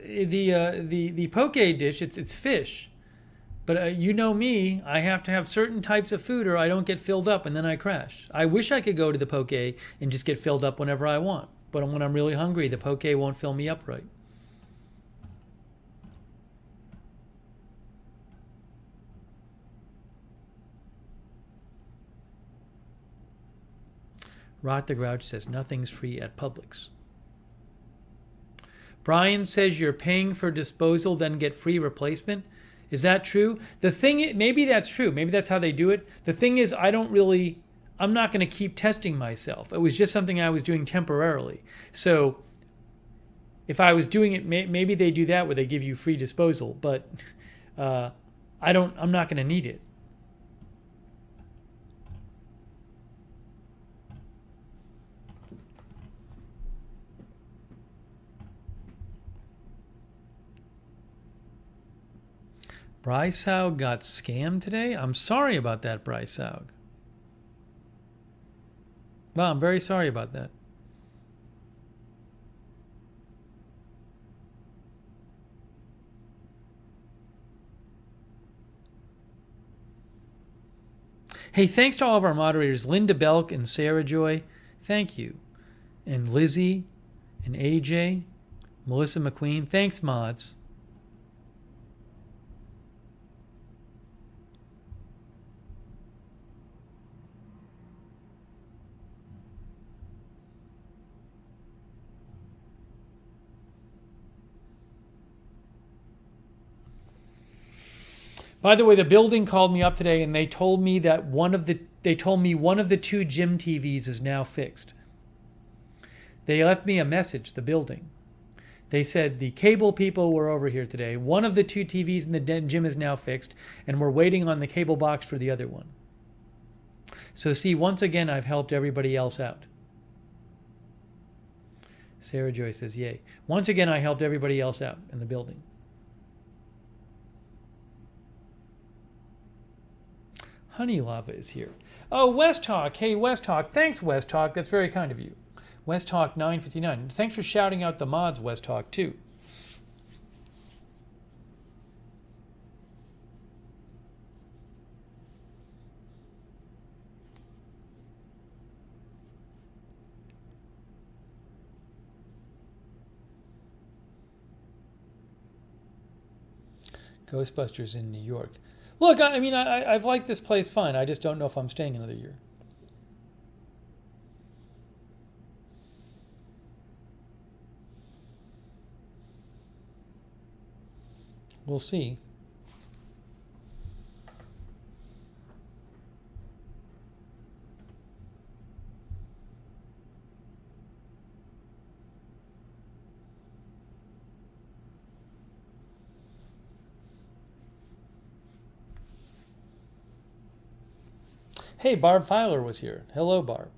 the poke dish, it's fish. But you know me, I have to have certain types of food or I don't get filled up and then I crash. I wish I could go to the poke and just get filled up whenever I want. But when I'm really hungry, the poke won't fill me up right. Rot the Grouch says, nothing's free at Publix. Brian says you're paying for disposal, then get free replacement. Is that true? Maybe that's true. Maybe that's how they do it. The thing is, I'm not going to keep testing myself. It was just something I was doing temporarily. So if I was doing it, maybe they do that where they give you free disposal, but I'm not going to need it. Bryce Saug got scammed today? I'm sorry about that, Bryce Saug. Well, I'm very sorry about that. Hey, thanks to all of our moderators, Linda Belk and Sarah Joy. Thank you. And Lizzie and AJ, Melissa McQueen. Thanks, mods. By the way, the building called me up today and they told me that one of the two gym TVs is now fixed. They left me a message, the building. They said the cable people were over here today. One of the two TVs in the gym is now fixed and we're waiting on the cable box for the other one. So see, once again, I've helped everybody else out. Sarah Joy says, yay. Once again, I helped everybody else out in the building. Honey Lava is here. Oh, West Hawk. Hey, West Hawk. Thanks, West Hawk. That's very kind of you. West Hawk 959. Thanks for shouting out the mods, West Hawk, too. Ghostbusters in New York. Look, I've liked this place fine. I just don't know if I'm staying another year. We'll see. Hey, Barb Filer was here. Hello, Barb.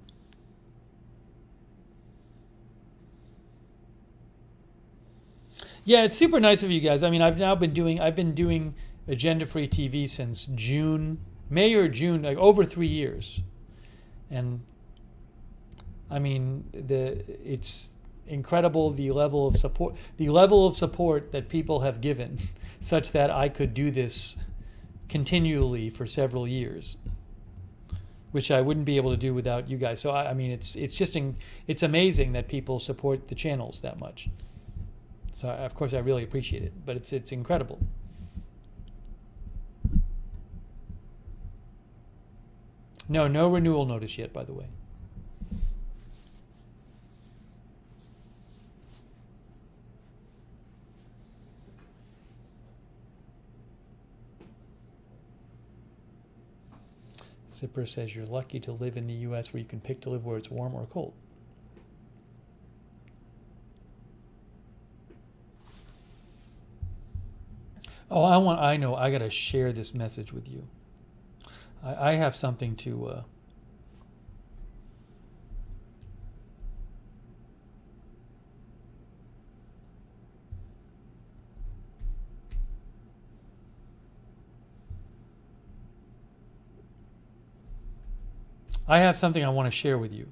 Yeah, it's super nice of you guys. I mean, I've been doing Agenda Free TV since May or June, like over 3 years. And I mean, it's incredible the level of support that people have given such that I could do this continually for several years, which I wouldn't be able to do without you guys. So I mean, it's amazing that people support the channels that much. So of course I really appreciate it, but it's incredible. No renewal notice yet, by the way. Zipper says you're lucky to live in the U.S. where you can pick to live where it's warm or cold. Oh, I know. I got to share this message with you. I have something to. I have something I want to share with you.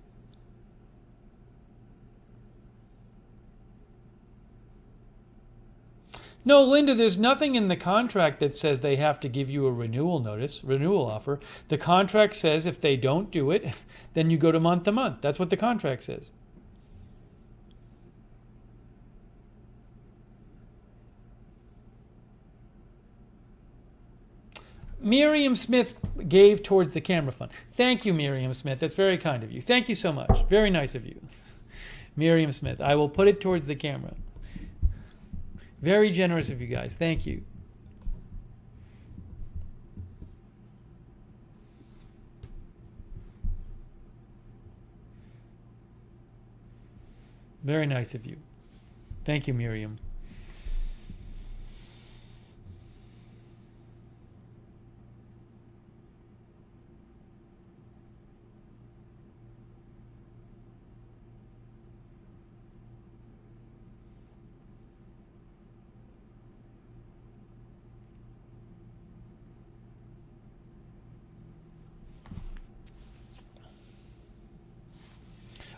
No, Linda, there's nothing in the contract that says they have to give you a renewal offer. The contract says if they don't do it, then you go to month. That's what the contract says. Miriam Smith gave towards the camera fund. Thank you, Miriam Smith. That's very kind of you. Thank you so much. Very nice of you. Miriam Smith. I will put it towards the camera. Very generous of you guys. Thank you. Very nice of you. Thank you, Miriam.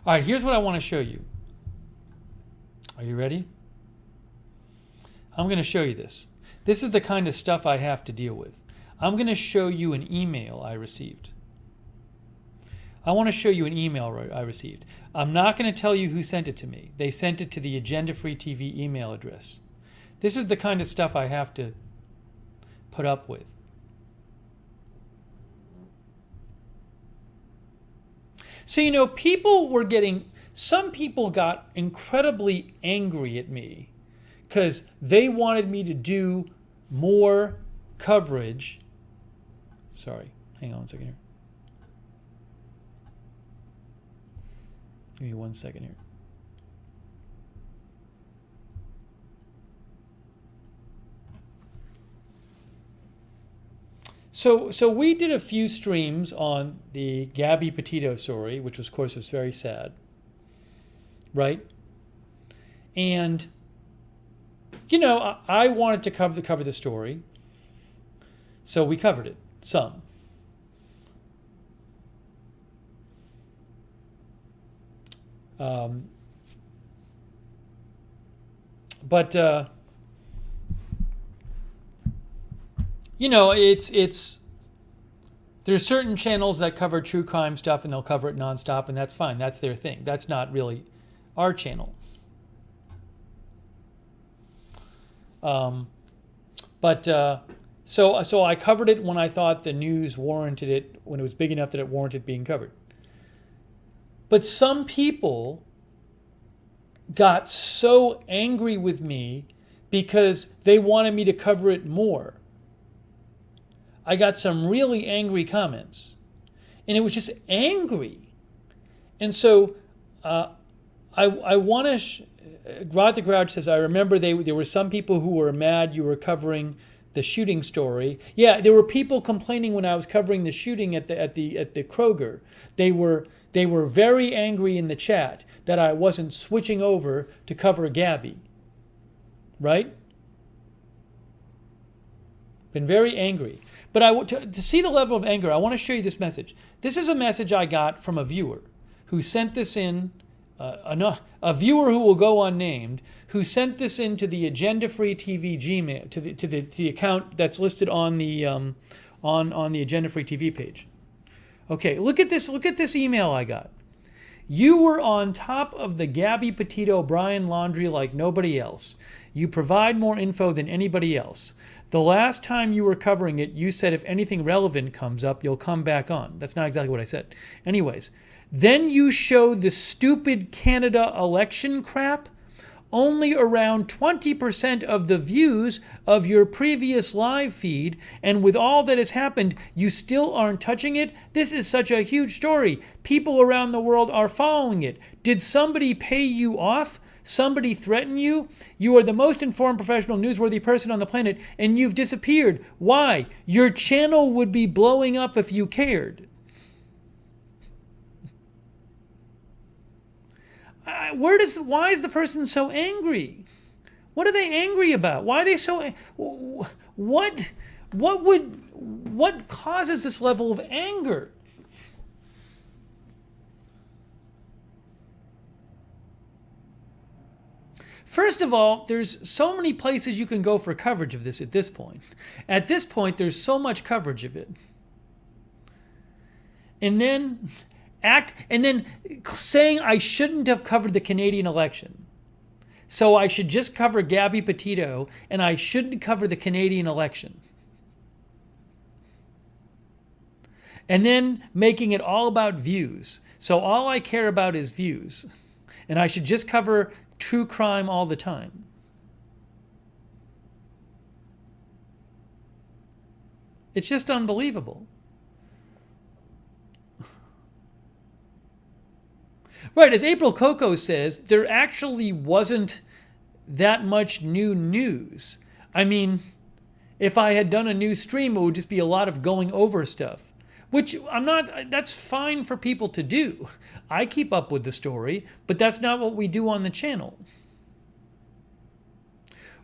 All right, here's what I want to show you. Are you ready? I'm going to show you this. This is the kind of stuff I have to deal with. I'm going to show you an email I received. I want to show you an email I received. I'm not going to tell you who sent it to me. They sent it to the Agenda Free TV email address. This is the kind of stuff I have to put up with. So, some people got incredibly angry at me because they wanted me to do more coverage. Sorry, hang on a second here. Give me 1 second here. So we did a few streams on the Gabby Petito story, which of course was very sad, right? And I wanted to cover the story, so we covered it some. There's certain channels that cover true crime stuff and they'll cover it nonstop, and that's fine. That's their thing. That's not really our channel. So I covered it when I thought the news warranted it, when it was big enough that it warranted being covered. But some people got so angry with me because they wanted me to cover it more. I got some really angry comments, and it was just angry. And so I want to. Rod the Grouch says, I remember there were some people who were mad you were covering the shooting story. Yeah, there were people complaining when I was covering the shooting at the Kroger. They were very angry in the chat that I wasn't switching over to cover Gabby. Right? Been very angry. But to see the level of anger, I want to show you this message. This is a message I got from a viewer who sent this in, a viewer who will go unnamed, who sent this in to the Agenda Free TV Gmail, to the account that's listed on the on the Agenda Free TV page. Okay, look at this email I got. You were on top of the Gabby Petito Brian laundry like nobody else. You provide more info than anybody else. The last time you were covering it, you said if anything relevant comes up, you'll come back on. That's not exactly what I said. Anyways, then you showed the stupid Canada election crap. Only around 20% of the views of your previous live feed, and with all that has happened, you still aren't touching it? This is such a huge story. People around the world are following it. Did somebody pay you off? Somebody threaten you? You are the most informed, professional, newsworthy person on the planet, and you've disappeared. Why? Your channel would be blowing up if you cared. Why is the person so angry? What are they angry about? Why are they so? What causes this level of anger? First of all, there's so many places you can go for coverage of this at this point. At this point, there's so much coverage of it. And then saying I shouldn't have covered the Canadian election. So I should just cover Gabby Petito and I shouldn't cover the Canadian election. And then making it all about views. So all I care about is views. And I should just cover true crime all the time. It's just unbelievable. Right, as April Coco says, there actually wasn't that much new news. I mean, if I had done a new stream, it would just be a lot of going over stuff. Which that's fine for people to do. I keep up with the story, but that's not what we do on the channel.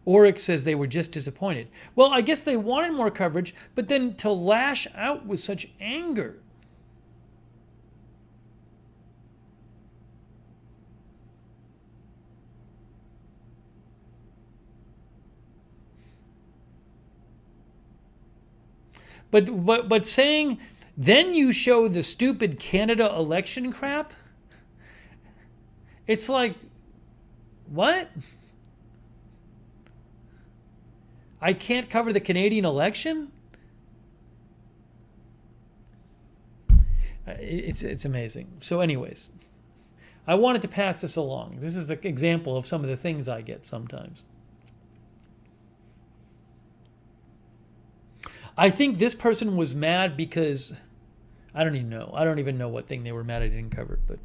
Oryx says they were just disappointed. Well, I guess they wanted more coverage, but then to lash out with such anger. But saying, then you show the stupid Canada election crap? It's like, what? I can't cover the Canadian election? It's amazing. So anyways, I wanted to pass this along. This is the example of some of the things I get sometimes. I think this person was mad because I don't even know. I don't even know what thing they were mad I didn't cover, but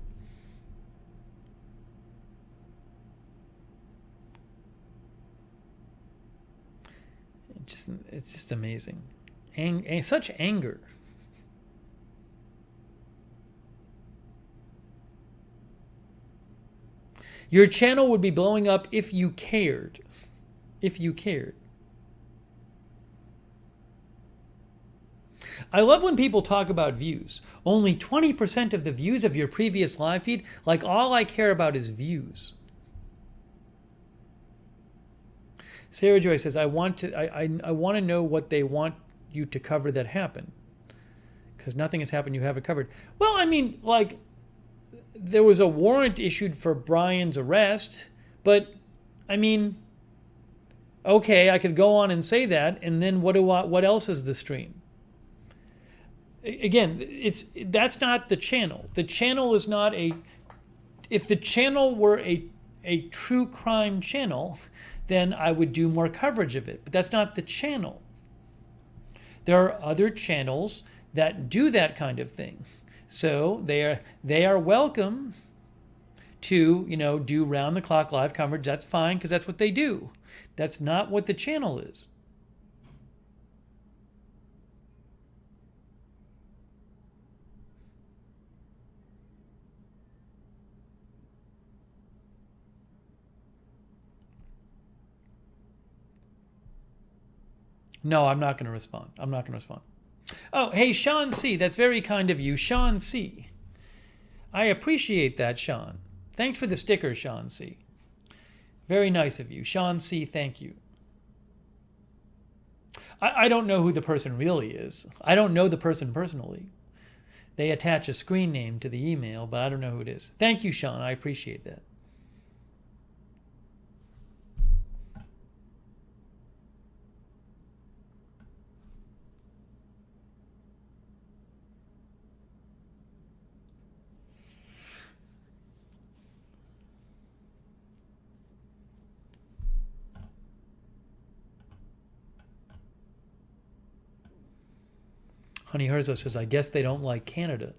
it's just amazing. Such anger. Your channel would be blowing up if you cared. If you cared. I love when people talk about views. Only 20% of the views of your previous live feed, like all I care about is views. Sarah Joy says, I want to know what they want you to cover that happened. Because nothing has happened you haven't covered. Well, I mean, like, there was a warrant issued for Brian's arrest, but, I mean, okay, I could go on and say that, and then what else is the stream? Again, that's not the channel. The channel is not if the channel were a true crime channel, then I would do more coverage of it. But that's not the channel. There are other channels that do that kind of thing. So they are welcome to, do round the clock live coverage. That's fine, because that's what they do. That's not what the channel is. No, I'm not going to respond. Oh, hey, Sean C. That's very kind of you. Sean C. I appreciate that, Sean. Thanks for the sticker, Sean C. Very nice of you. Sean C., thank you. I don't know who the person really is. I don't know the person personally. they attach a screen name to the email, but I don't know who it is. Thank you, Sean. I appreciate that. Honey Herzo says, I guess they don't like Canada.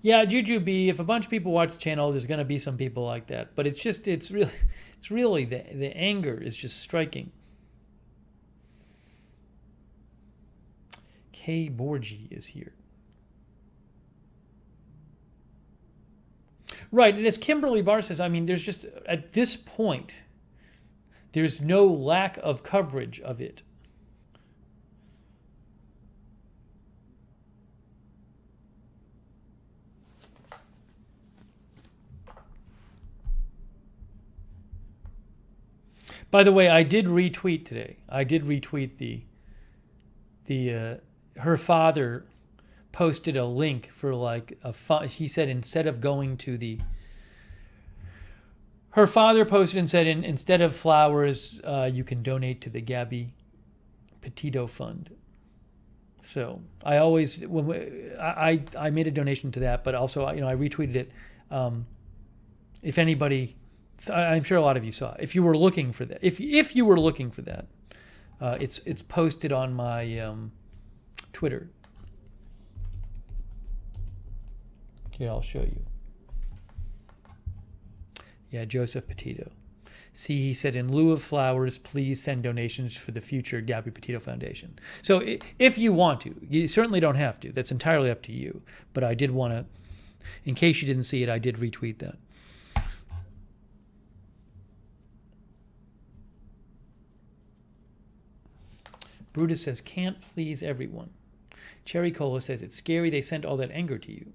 Yeah, Juju B, if a bunch of people watch the channel, there's going to be some people like that. But it's really the anger is just striking. Kay Borgi is here. Right, and as Kimberly Barr says, I mean, there's just, at this point, there's no lack of coverage of it. By the way, I did retweet today. I did retweet her father posted a link for like he said instead of going to her father posted and said instead of flowers you can donate to the Gabby Petito Fund. So I always I made a donation to that, but also I retweeted it. If anybody. I'm sure a lot of you saw it. If you were looking for that, if you were looking for that, it's posted on my Twitter. Here, I'll show you. Yeah, Joseph Petito. See, he said, in lieu of flowers, please send donations for the future Gabby Petito Foundation. So if you want to, you certainly don't have to. That's entirely up to you. But I did want to, in case you didn't see it, I did retweet that. Brutus says, can't please everyone. Cherry Cola says, it's scary they sent all that anger to you.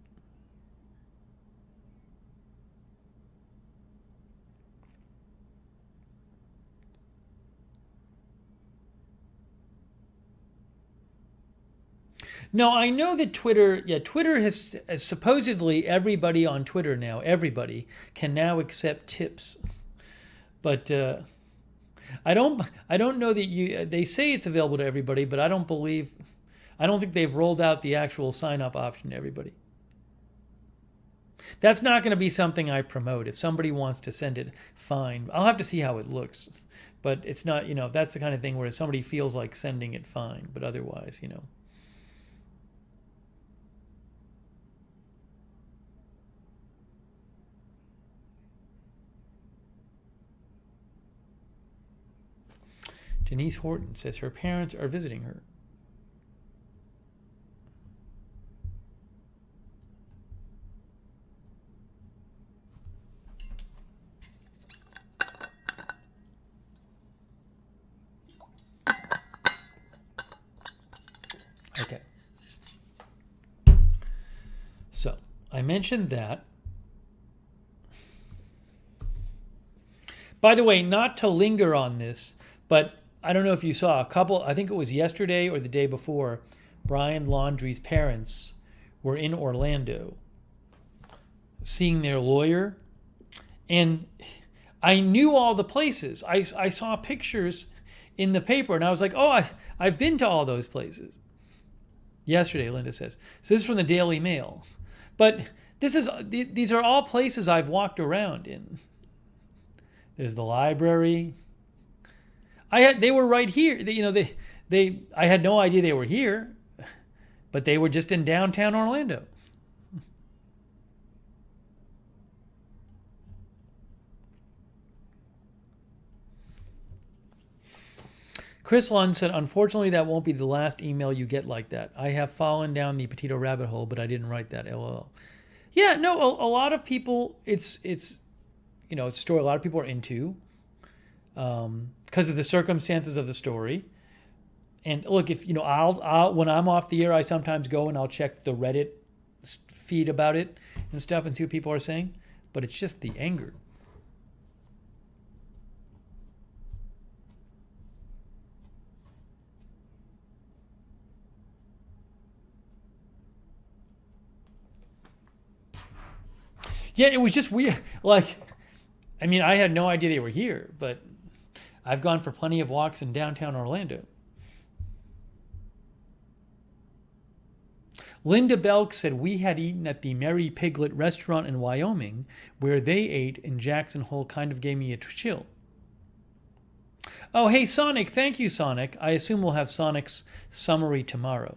No, I know that Twitter has supposedly everybody on Twitter now, everybody can now accept tips. But I don't know that they say it's available to everybody, but I don't think they've rolled out the actual sign up option to everybody. That's not going to be something I promote. If somebody wants to send it, fine. I'll have to see how it looks. But it's not, that's the kind of thing where if somebody feels like sending it, fine. But otherwise, Denise Horton says her parents are visiting her. Okay. So, I mentioned that. By the way, not to linger on this, but I don't know if you saw I think it was yesterday or the day before, Brian Laundrie's parents were in Orlando seeing their lawyer. And I knew all the places. I saw pictures in the paper and I was like, oh, I've been to all those places. Yesterday, Linda says. So this is from the Daily Mail. But these are all places I've walked around in. There's the library. They were right here. I had no idea they were here, but they were just in downtown Orlando. Chris Lund said, unfortunately, that won't be the last email you get like that. I have fallen down the Petito rabbit hole, but I didn't write that, LOL. Yeah, no, a lot of people, it's a story a lot of people are into. because of the circumstances of the story. And look, if I'll when I'm off the air, I sometimes go and I'll check the Reddit feed about it and stuff and see what people are saying. But it's just the anger. Yeah, it was just weird. Like, I mean, I had no idea they were here, but I've gone for plenty of walks in downtown Orlando. Linda Belk said we had eaten at the Merry Piglet restaurant in Wyoming, where they ate, and Jackson Hole kind of gave me a chill. Oh, hey, Sonic. Thank you, Sonic. I assume we'll have Sonic's summary tomorrow.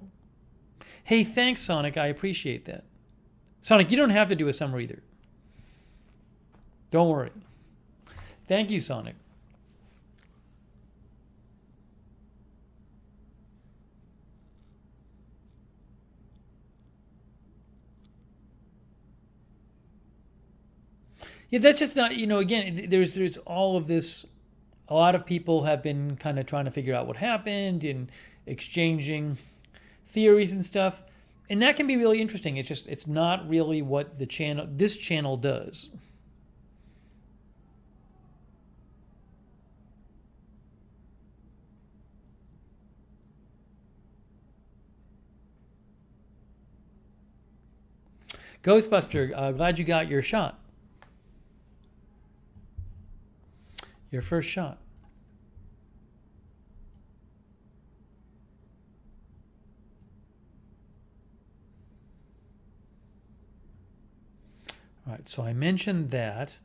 Hey, thanks, Sonic. I appreciate that. Sonic, you don't have to do a summary either. Don't worry. Thank you, Sonic. Yeah, that's just not, again, there's all of this. A lot of people have been kind of trying to figure out what happened and exchanging theories and stuff. And that can be really interesting. It's not really what this channel does. Ghostbuster, glad you got your shot. Your first shot. All right, so I mentioned that.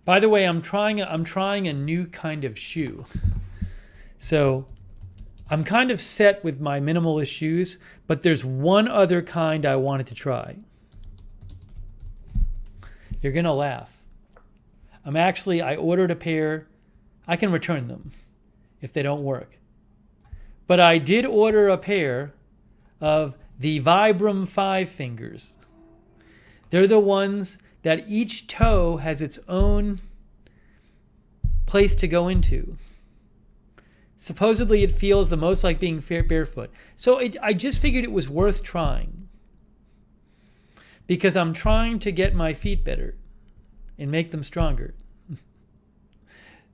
By the way, I'm trying a new kind of shoe. So I'm kind of set with my minimalist shoes, but there's one other kind I wanted to try. You're going to laugh. I ordered a pair. I can return them if they don't work. But I did order a pair of the Vibram 5 fingers. They're the ones that each toe has its own place to go into. Supposedly it feels the most like being barefoot. So I just figured it was worth trying. Because I'm trying to get my feet better and make them stronger.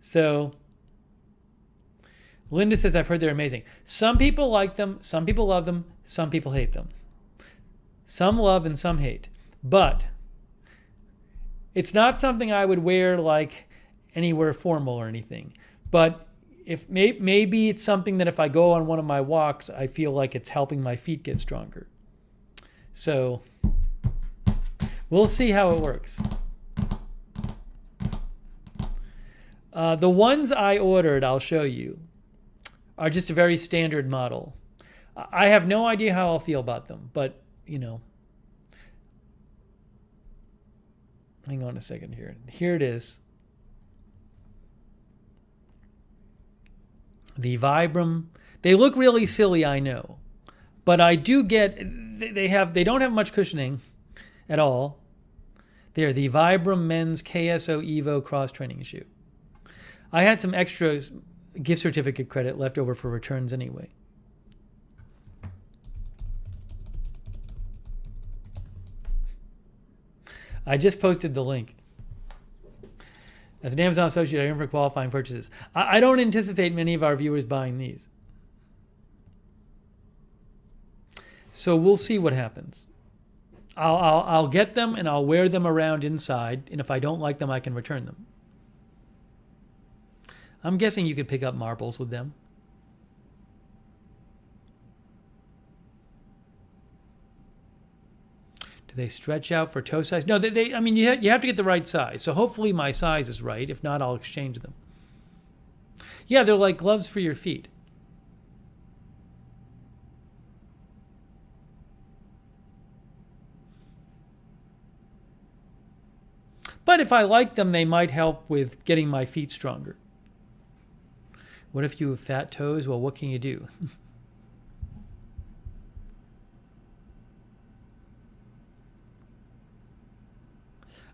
So Linda says, I've heard they're amazing. Some people like them, some people love them, some people hate them. Some love and some hate. But it's not something I would wear like anywhere formal or anything. But if maybe it's something that if I go on one of my walks, I feel like it's helping my feet get stronger. So we'll see how it works. The ones I ordered, I'll show you, are just a very standard model. I have no idea how I'll feel about them, but, hang on a second here. Here it is. The Vibram. They look really silly, I know. But I do get, they don't have much cushioning at all. They're the Vibram Men's KSO Evo Cross Training Shoe. I had some extra gift certificate credit left over for returns anyway. I just posted the link. As an Amazon associate, I earn for qualifying purchases. I don't anticipate many of our viewers buying these. So we'll see what happens. I'll get them and I'll wear them around inside, and if I don't like them, I can return them. I'm guessing you could pick up marbles with them. Do they stretch out for toe size? No, you have to get the right size. So hopefully my size is right. If not, I'll exchange them. Yeah, they're like gloves for your feet. But if I like them, they might help with getting my feet stronger. What if you have fat toes? Well, what can you do?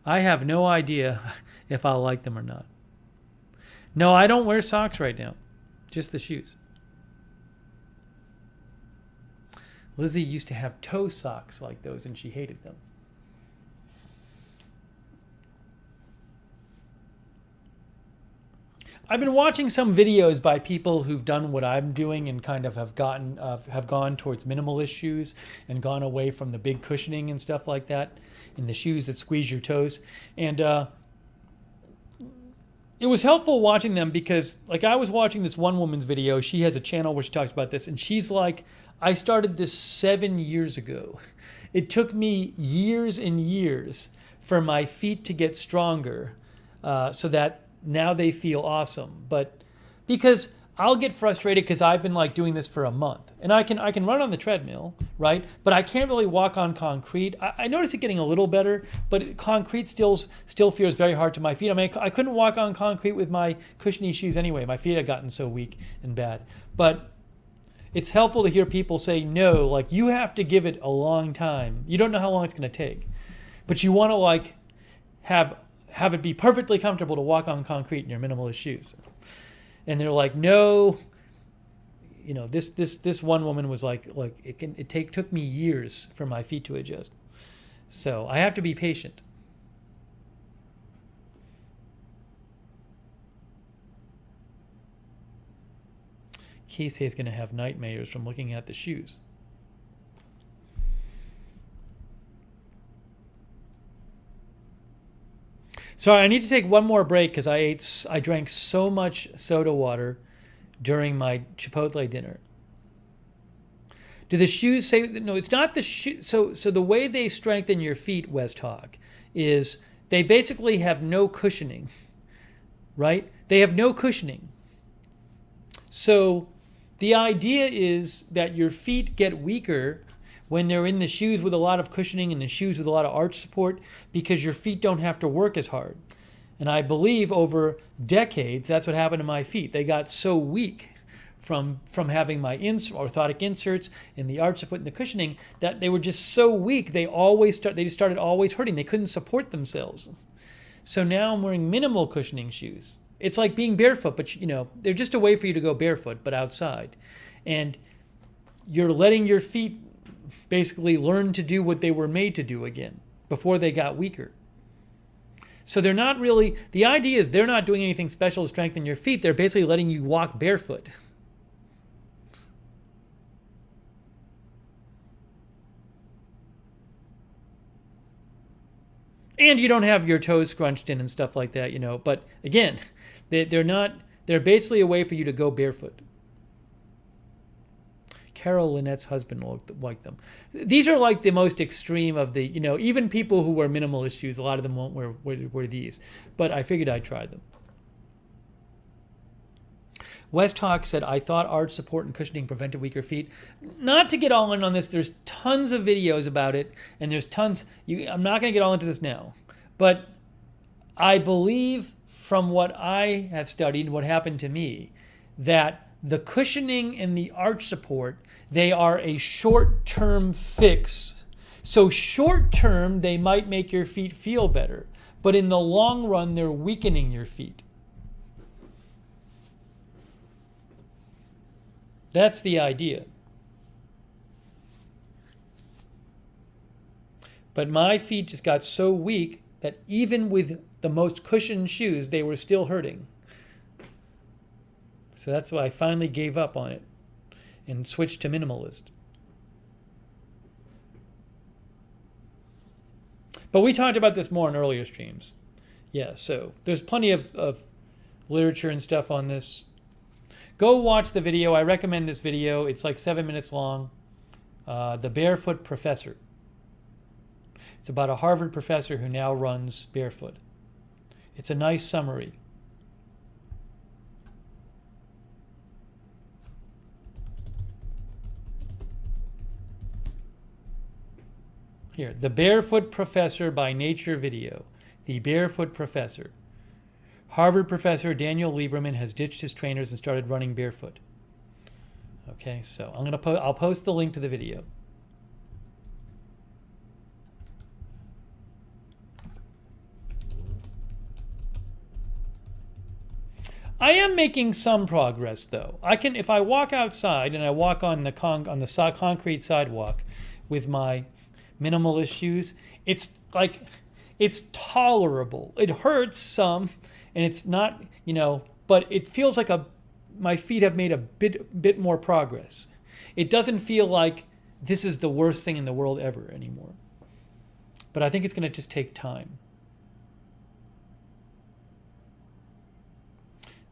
I have no idea if I'll like them or not. No, I don't wear socks right now. Just the shoes. Lizzie used to have toe socks like those, and she hated them. I've been watching some videos by people who've done what I'm doing and kind of have gone towards minimalist shoes and gone away from the big cushioning and stuff like that in the shoes that squeeze your toes. And it was helpful watching them because, like, I was watching this one woman's video. She has a channel where she talks about this, and she's like, I started this 7 years ago. It took me years and years for my feet to get stronger so that now they feel awesome. But because I'll get frustrated because I've been like doing this for a month, and I can run on the treadmill, right? But I can't really walk on concrete. I notice it getting a little better, but concrete still feels very hard to my feet. I mean, I couldn't walk on concrete with my cushiony shoes anyway. My feet had gotten so weak and bad. But it's helpful to hear people say, no, like, you have to give it a long time. You don't know how long it's going to take, but you want to like have it be perfectly comfortable to walk on concrete in your minimalist shoes. And they're like, no, you know, this one woman was like it took me years for my feet to adjust. So I have to be patient. Casey is going to have nightmares from looking at the shoes. Sorry, I need to take one more break because I drank so much soda water during my Chipotle dinner. Do the shoes say no? It's not the shoe. So the way they strengthen your feet, West Hawk, is they basically have no cushioning, right? They have no cushioning. So the idea is that your feet get weaker when they're in the shoes with a lot of cushioning and the shoes with a lot of arch support because your feet don't have to work as hard. And I believe over decades, that's what happened to my feet. They got so weak from having my orthotic inserts and the arch support and the cushioning that they were just so weak, they just started always hurting. They couldn't support themselves. So now I'm wearing minimal cushioning shoes. It's like being barefoot, but you know, they're just a way for you to go barefoot, but outside. And you're letting your feet basically learn to do what they were made to do again before they got weaker. So they're not really, the idea is they're not doing anything special to strengthen your feet. They're basically letting you walk barefoot. And you don't have your toes scrunched in and stuff like that, you know. But again, they're basically a way for you to go barefoot. Carol Lynette's husband liked them. These are like the most extreme of the, you know, even people who wear minimalist shoes, a lot of them won't wear these. But I figured I'd try them. West Hawk said, I thought arch support and cushioning prevented weaker feet. Not to get all in on this, there's tons of videos about it, and there's tons. I'm not going to get all into this now. But I believe from what I have studied, what happened to me, that the cushioning and the arch support, they are a short-term fix. So short-term, they might make your feet feel better. But in the long run, they're weakening your feet. That's the idea. But my feet just got so weak that even with the most cushioned shoes, they were still hurting. So that's why I finally gave up on it and switched to minimalist. But we talked about this more in earlier streams. Yeah, so there's plenty of literature and stuff on this. Go watch the video. I recommend this video. It's like 7 minutes long. The Barefoot Professor. It's about a Harvard professor who now runs Barefoot. It's a nice summary. Here, The Barefoot Professor by Nature video. The Barefoot Professor. Harvard professor Daniel Lieberman has ditched his trainers and started running barefoot. Okay, so I'll post the link to the video. I am making some progress, though. I can, if I walk outside and I walk on the concrete sidewalk with my minimalist shoes, it's like, it's tolerable. It hurts some, and it's not, but it feels like my feet have made a bit more progress. It doesn't feel like this is the worst thing in the world ever anymore. But I think it's going to just take time.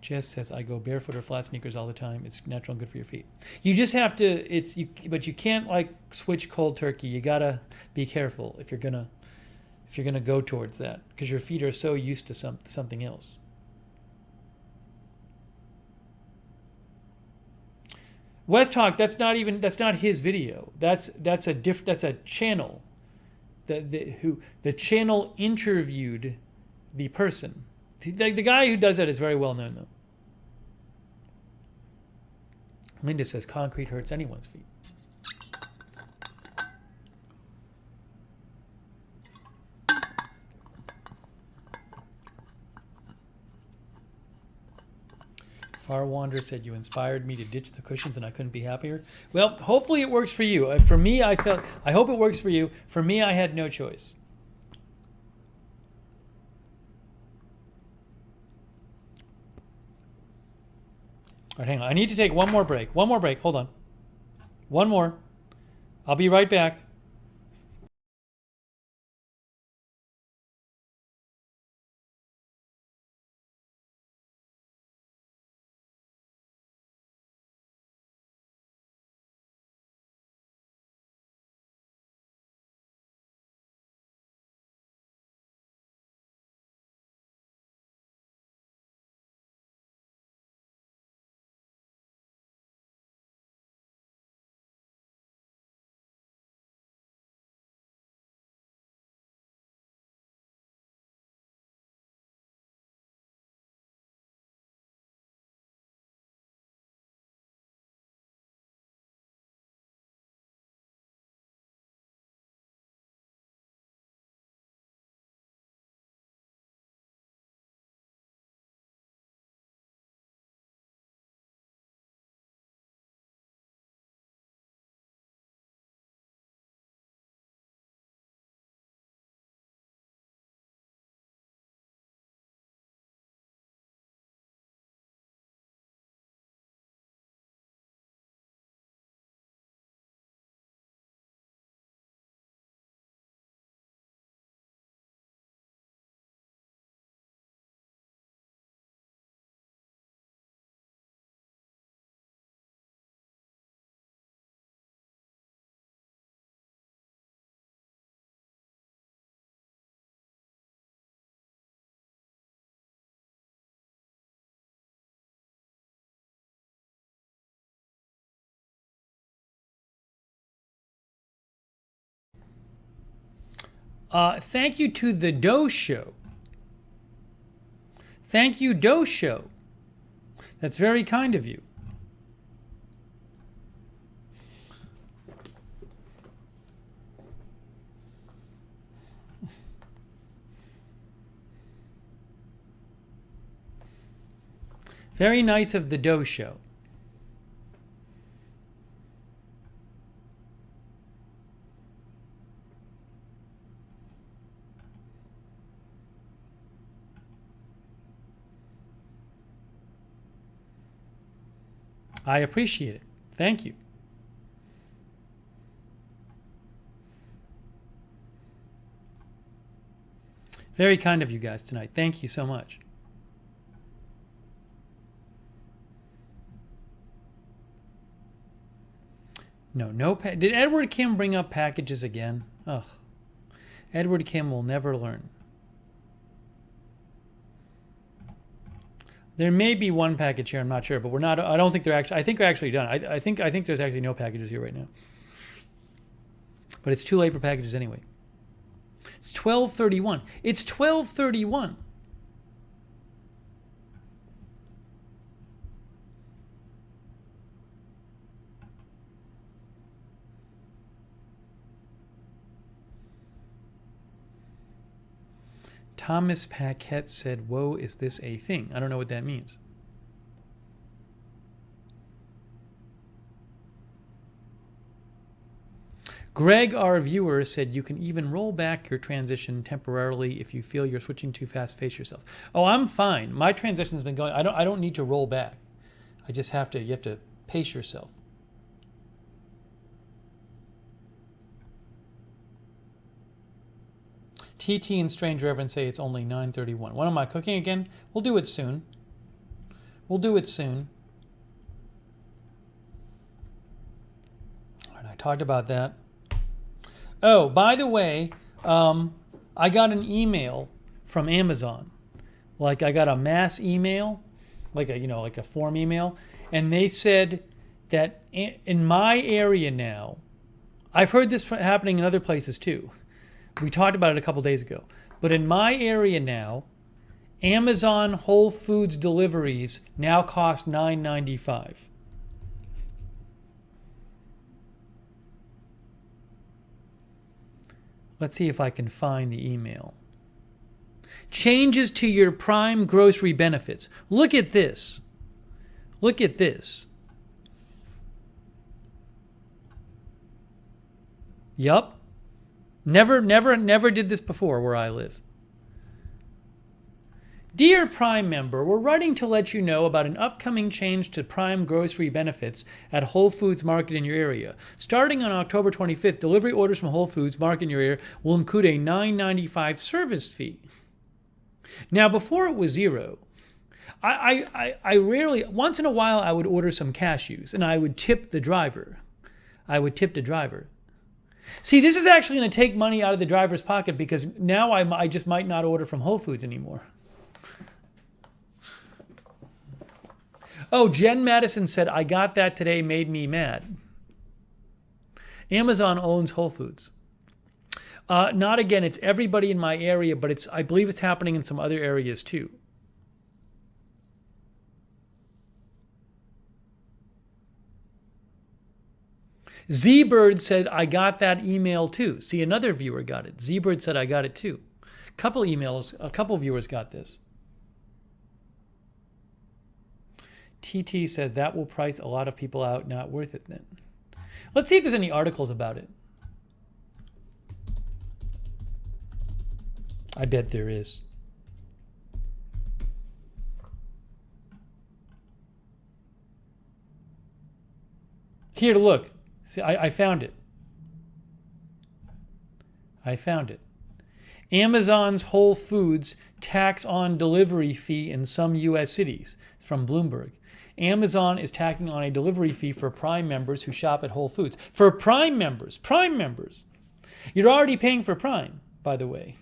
Jess says, I go barefoot or flat sneakers all the time. It's natural and good for your feet. You just have to, but you can't like switch cold turkey. You gotta be careful if you're gonna go towards that, because your feet are so used to something else. West Hawk, that's not his video. That's a channel. The channel interviewed the person. The guy who does that is very well known, though. Linda says concrete hurts anyone's feet. Far Wanderer said, you inspired me to ditch the cushions and I couldn't be happier. Well, hopefully it works for you. For me, I hope it works for you. For me, I had no choice. All right, hang on. I need to take one more break. One more break. Hold on. One more. I'll be right back. Thank you to the Doe Show. Thank you, Doe Show. That's very kind of you. Very nice of the Doe Show. I appreciate it. Thank you. Very kind of you guys tonight. Thank you so much. No. Did Edward Kim bring up packages again? Ugh. Edward Kim will never learn. There may be one package here, I'm not sure, but we're not. I don't think they're actually. I think they're actually done. I think there's actually no packages here right now. But it's too late for packages anyway. It's 12:31. It's 12:31. Thomas Paquette said, "Whoa, is this a thing?" I don't know what that means. Greg, our viewer, said you can even roll back your transition temporarily if you feel you're switching too fast. Face yourself. Oh, I'm fine. My transition's been going. I don't need to roll back. I just have to. You have to pace yourself. TT and Strange Reverend say it's only 9:31. When am I cooking again? We'll do it soon. We'll do it soon. All right, I talked about that. Oh, by the way, I got an email from Amazon. Like I got a mass email, like a form email, and they said that in my area now, I've heard this happening in other places too. We talked about it a couple days ago. But in my area now, Amazon Whole Foods deliveries now cost $9.95. Let's see if I can find the email. Changes to your Prime grocery benefits. Look at this. Look at this. Yup. Never did this before where I live. Dear Prime member, we're writing to let you know about an upcoming change to Prime grocery benefits at Whole Foods Market in your area. Starting on October 25th, delivery orders from Whole Foods Market in your area will include a $9.95 service fee. Now, before it was zero, I rarely, once in a while, I would order some cashews and I would tip the driver. See, this is actually going to take money out of the driver's pocket because now I just might not order from Whole Foods anymore. Oh, Jen Madison said, I got that today, made me mad. Amazon owns Whole Foods. Not again, it's everybody in my area, but I believe it's happening in some other areas too. Z-Bird said, I got that email too. See, another viewer got it. Z-Bird said, I got it too. A couple viewers got this. TT says, that will price a lot of people out. Not worth it then. Let's see if there's any articles about it. I bet there is. Here to look. See, I found it. Amazon's Whole Foods tax on delivery fee in some U.S. cities. It's from Bloomberg. Amazon is tacking on a delivery fee for Prime members who shop at Whole Foods. For Prime members. You're already paying for Prime, by the way.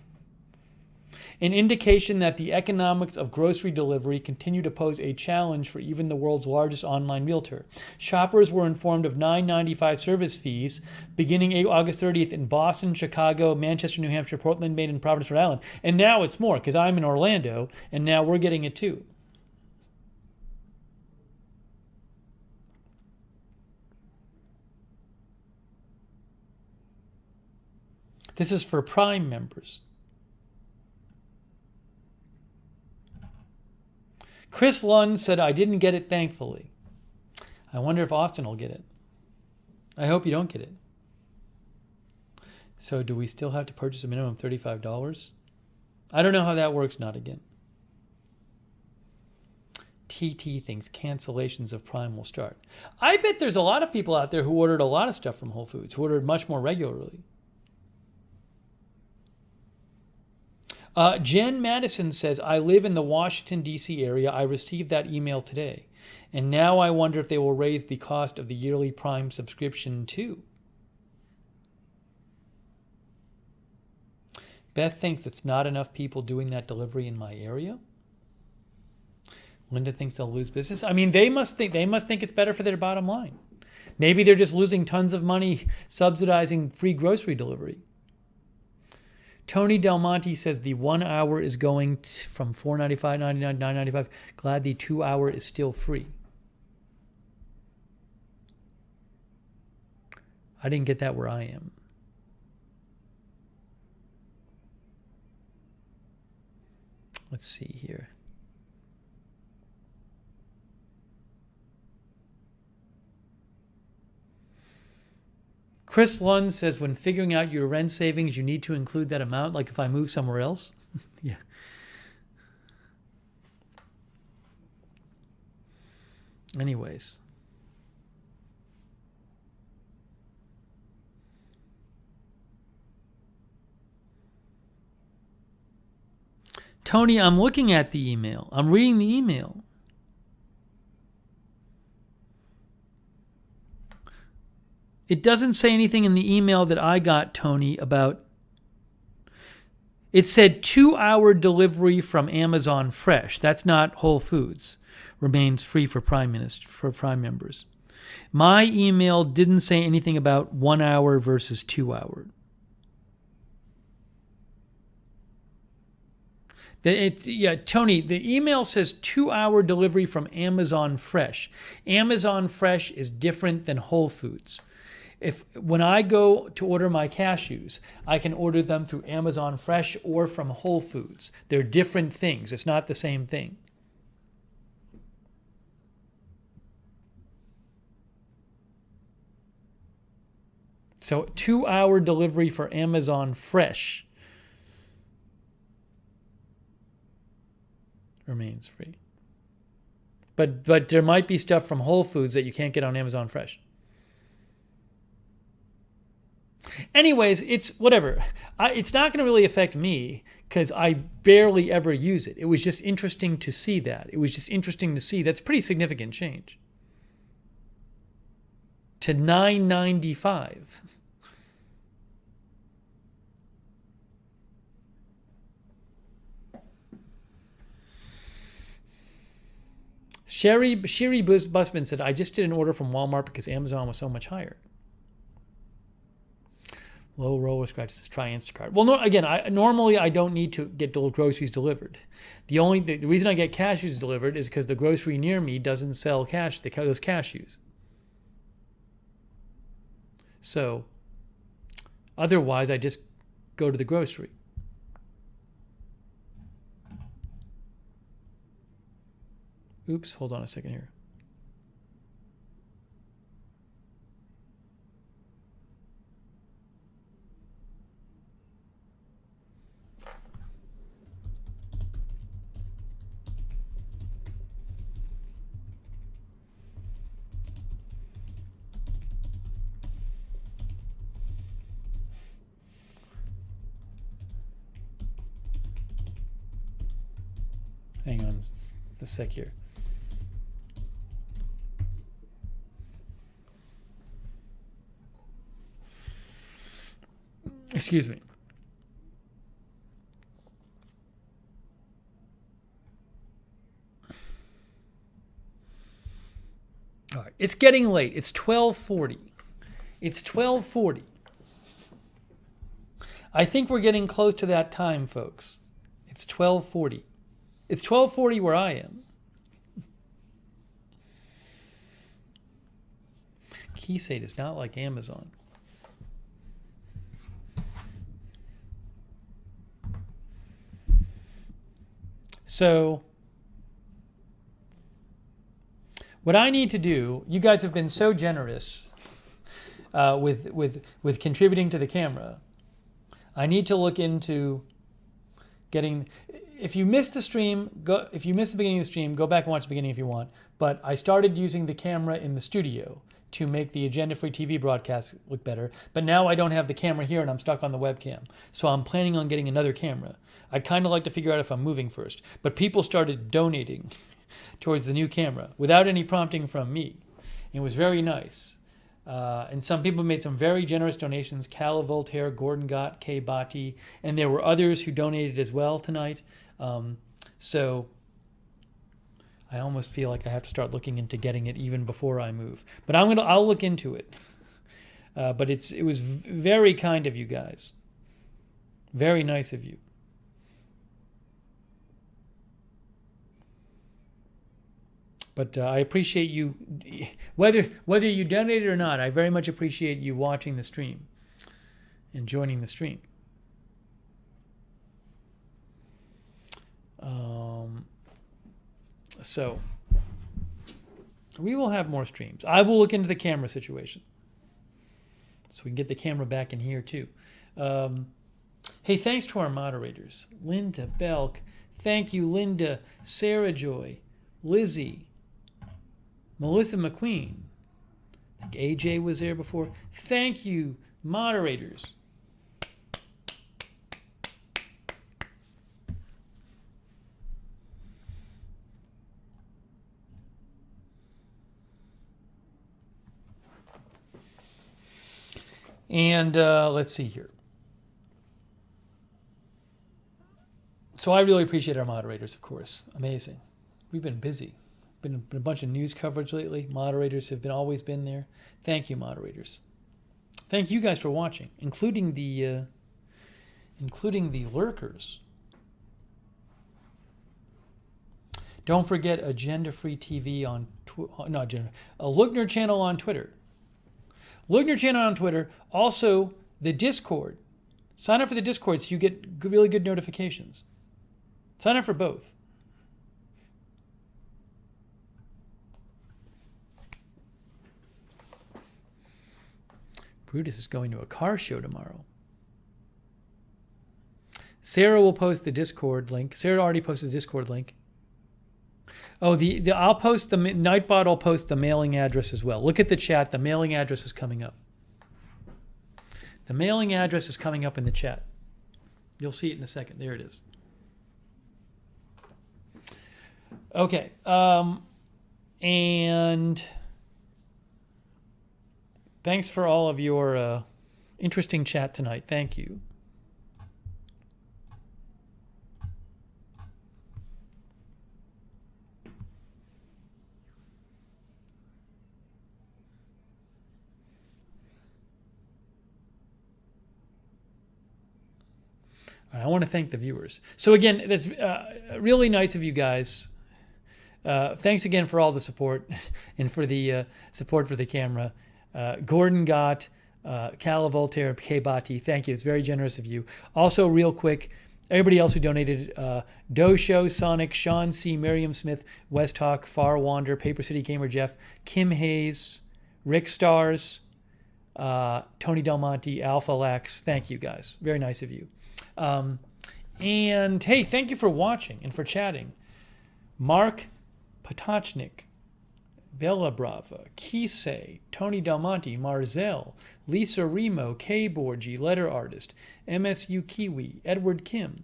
An indication that the economics of grocery delivery continue to pose a challenge for even the world's largest online realtor. Shoppers were informed of $9.95 service fees beginning August 30th in Boston, Chicago, Manchester, New Hampshire, Portland, Maine, and Providence, Rhode Island. And now it's more because I'm in Orlando, and now we're getting it too. This is for Prime members. Chris Lund said, I didn't get it, thankfully. I wonder if Austin will get it. I hope you don't get it. So do we still have to purchase a minimum of $35? I don't know how that works, not again. TT thinks cancellations of Prime will start. I bet there's a lot of people out there who ordered a lot of stuff from Whole Foods, who ordered much more regularly. Jen Madison says, I live in the Washington, D.C. area. I received that email today. And now I wonder if they will raise the cost of the yearly Prime subscription too. Beth thinks it's not enough people doing that delivery in my area. Linda thinks they'll lose business. I mean, they must think it's better for their bottom line. Maybe they're just losing tons of money subsidizing free grocery delivery. Tony Del Monte says the 1 hour is going from $4.95, $99, $9.95. Glad the 2 hour is still free. I didn't get that where I am. Let's see here. Chris Lund says, when figuring out your rent savings, you need to include that amount, like if I move somewhere else. Yeah. Anyways. Tony, I'm looking at the email. I'm reading the email. It doesn't say anything in the email that I got, Tony, about... It said 2-hour delivery from Amazon Fresh. That's not Whole Foods. Remains free for Prime members. My email didn't say anything about 1 hour versus 2 hour. Tony, the email says 2-hour delivery from Amazon Fresh. Amazon Fresh is different than Whole Foods. When I go to order my cashews, I can order them through Amazon Fresh or from Whole Foods. They're different things. It's not the same thing. So 2-hour delivery for Amazon Fresh remains free. But there might be stuff from Whole Foods that you can't get on Amazon Fresh. Anyways, it's whatever. It's not going to really affect me because I barely ever use it. It was just interesting to see that. It was just interesting to see. That's pretty significant change. To $9.95. Sherry Busman said, I just did an order from Walmart because Amazon was so much higher. Low roller scratch says, try Instacart. Well, no, again, normally I don't need to get groceries delivered. The reason I get cashews delivered is because the grocery near me doesn't sell those cashews. So, otherwise, I just go to the grocery. Oops, hold on a second here. Hang on a sec here. Excuse me. All right, it's getting late. It's 12:40. It's 12:40. I think we're getting close to that time, folks. It's 12:40. It's 12:40 where I am. Keysate is not like Amazon. So, what I need to do, you guys have been so generous with contributing to the camera. I need to look into getting. If you missed the stream, if you missed the beginning of the stream, go back and watch the beginning if you want. But I started using the camera in the studio to make the agenda-free TV broadcast look better. But now I don't have the camera here and I'm stuck on the webcam. So I'm planning on getting another camera. I'd kind of like to figure out if I'm moving first. But people started donating towards the new camera without any prompting from me. It was very nice. And some people made some very generous donations. Cala Voltaire, Gordon Gott, Kay Bati, and there were others who donated as well tonight. So I almost feel like I have to start looking into getting it even before I move. But I'll look into it. But it was very kind of you guys. Very nice of you. But I appreciate you, whether you donated or not, I very much appreciate you watching the stream and joining the stream. So we will have more streams. I will look into the camera situation, so we can get the camera back in here too. Hey, thanks to our moderators. Linda Belk. Thank you, Linda. Sarah Joy. Lizzie. Melissa McQueen. I think AJ was there before. Thank you, moderators. And let's see here. So I really appreciate our moderators, of course. Amazing. We've been busy. Been a bunch of news coverage lately. Moderators have always been there. Thank you, moderators. Thank you guys for watching, including the lurkers. Don't forget Agenda Free TV on Lookner channel on Twitter. Lookner channel on Twitter. Also, the Discord. Sign up for the Discord so you get really good notifications. Sign up for both. Brutus is going to a car show tomorrow. Sarah will post the Discord link. Sarah already posted the Discord link. Oh, I'll post the Nightbot. Will post the mailing address as well. Look at the chat. The mailing address is coming up. The mailing address is coming up in the chat. You'll see it in a second. There it is. Okay. And thanks for all of your interesting chat tonight. Thank you. I want to thank the viewers. So again, that's really nice of you guys. Thanks again for all the support and for the support for the camera. Gordon Gott, Cala Voltaire, Kebati, thank you. It's very generous of you. Also, real quick, everybody else who donated, Doe Show, Sonic, Sean C., Miriam Smith, West Hawk, Far Wander, Paper City Gamer Jeff, Kim Hayes, Rick Stars, Tony Del Monte, Alpha Lax. Thank you guys. Very nice of you. And hey, thank you for watching and for chatting. Mark Potachnik, Bella Brava, Kisei, Tony Del Monte, Marzel, Lisa Remo, K. Borgi, Letter Artist, MSU Kiwi, Edward Kim,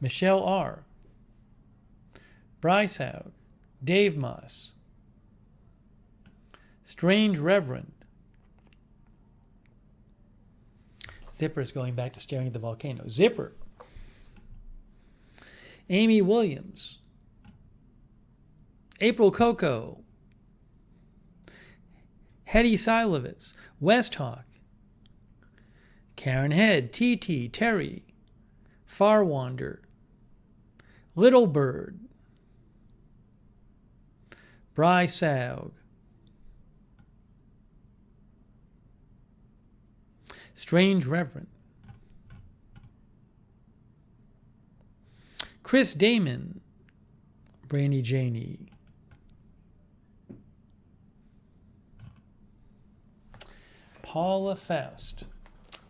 Michelle R., Bryce Haug, Dave Moss, Strange Reverend, Zipper is going back to staring at the volcano. Zipper. Amy Williams. April Coco. Hetty Silovitz. West Hawk. Karen Head. TT. Terry. Far Wander. Little Bird. Bryce Saug. Strange Reverend. Chris Damon. Brainy Janey. Paula Faust.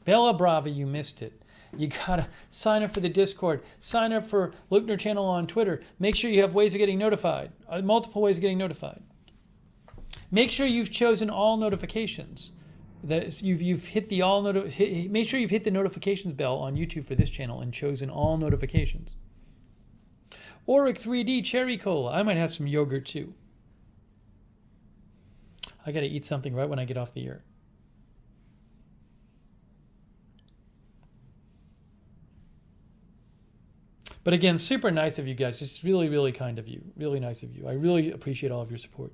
Bella Brava, you missed it. You gotta sign up for the Discord. Sign up for Lookner channel on Twitter. Make sure you have ways of getting notified. Multiple ways of getting notified. Make sure you've chosen all notifications. That you've hit the make sure you've hit the notifications bell on YouTube for this channel and chosen all notifications. Auric 3D Cherry Cola. I might have some yogurt too. I gotta eat something right when I get off the air. But again, super nice of you guys. Just really, really kind of you. Really nice of you. I really appreciate all of your support.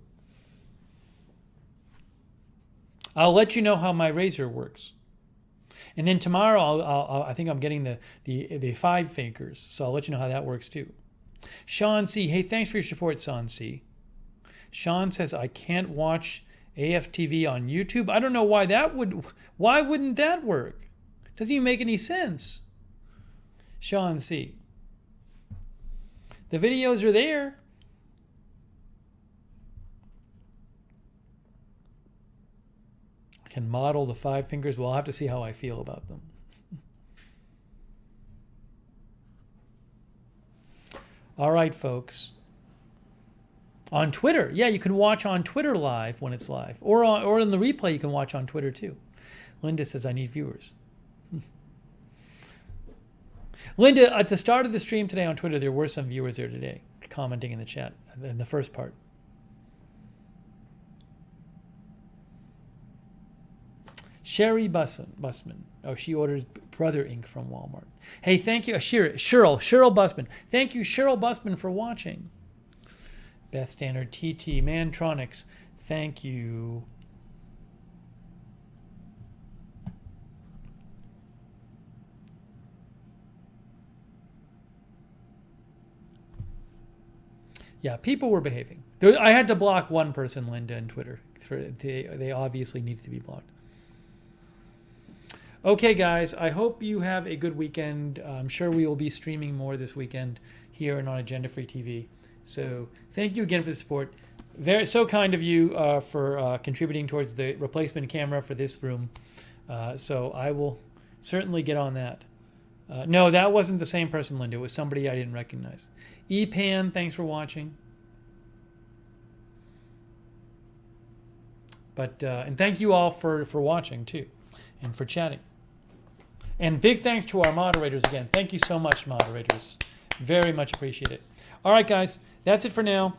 I'll let you know how my razor works. And then tomorrow, I think I'm getting the 5 fingers. So I'll let you know how that works too. Sean C. Hey, thanks for your support, Sean C. Sean says, I can't watch AFTV on YouTube. I don't know why why wouldn't that work? Doesn't even make any sense. Sean C. The videos are there. I can model the 5 fingers. Well, I'll have to see how I feel about them. All right, folks. On Twitter. Yeah, you can watch on Twitter live when it's live. Or in the replay, you can watch on Twitter too. Linda says, I need viewers. Linda, at the start of the stream today on Twitter, there were some viewers there today commenting in the chat in the first part. Sherry Busman. Oh, she orders Brother Ink from Walmart. Hey, thank you. Cheryl Busman. Thank you, Cheryl Busman, for watching. Beth Standard, TT, Mantronics. Thank you. Yeah, people were behaving. I had to block one person, Linda, on Twitter. They obviously need to be blocked. Okay, guys, I hope you have a good weekend. I'm sure we will be streaming more this weekend here and on Agenda Free TV. So thank you again for the support. So kind of you for contributing towards the replacement camera for this room. So I will certainly get on that. No, that wasn't the same person, Linda. It was somebody I didn't recognize. EPAN, thanks for watching. But and thank you all for watching too, and for chatting. And big thanks to our moderators again. Thank you so much, moderators. Very much appreciate it. All right, guys, that's it for now.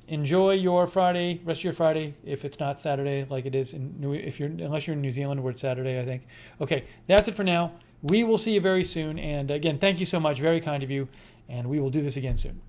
Enjoy your Friday, rest of your Friday, if it's not Saturday like it is unless you're in New Zealand where it's Saturday, I think. Okay, that's it for now. We will see you very soon. And again, thank you so much. Very kind of you. And we will do this again soon.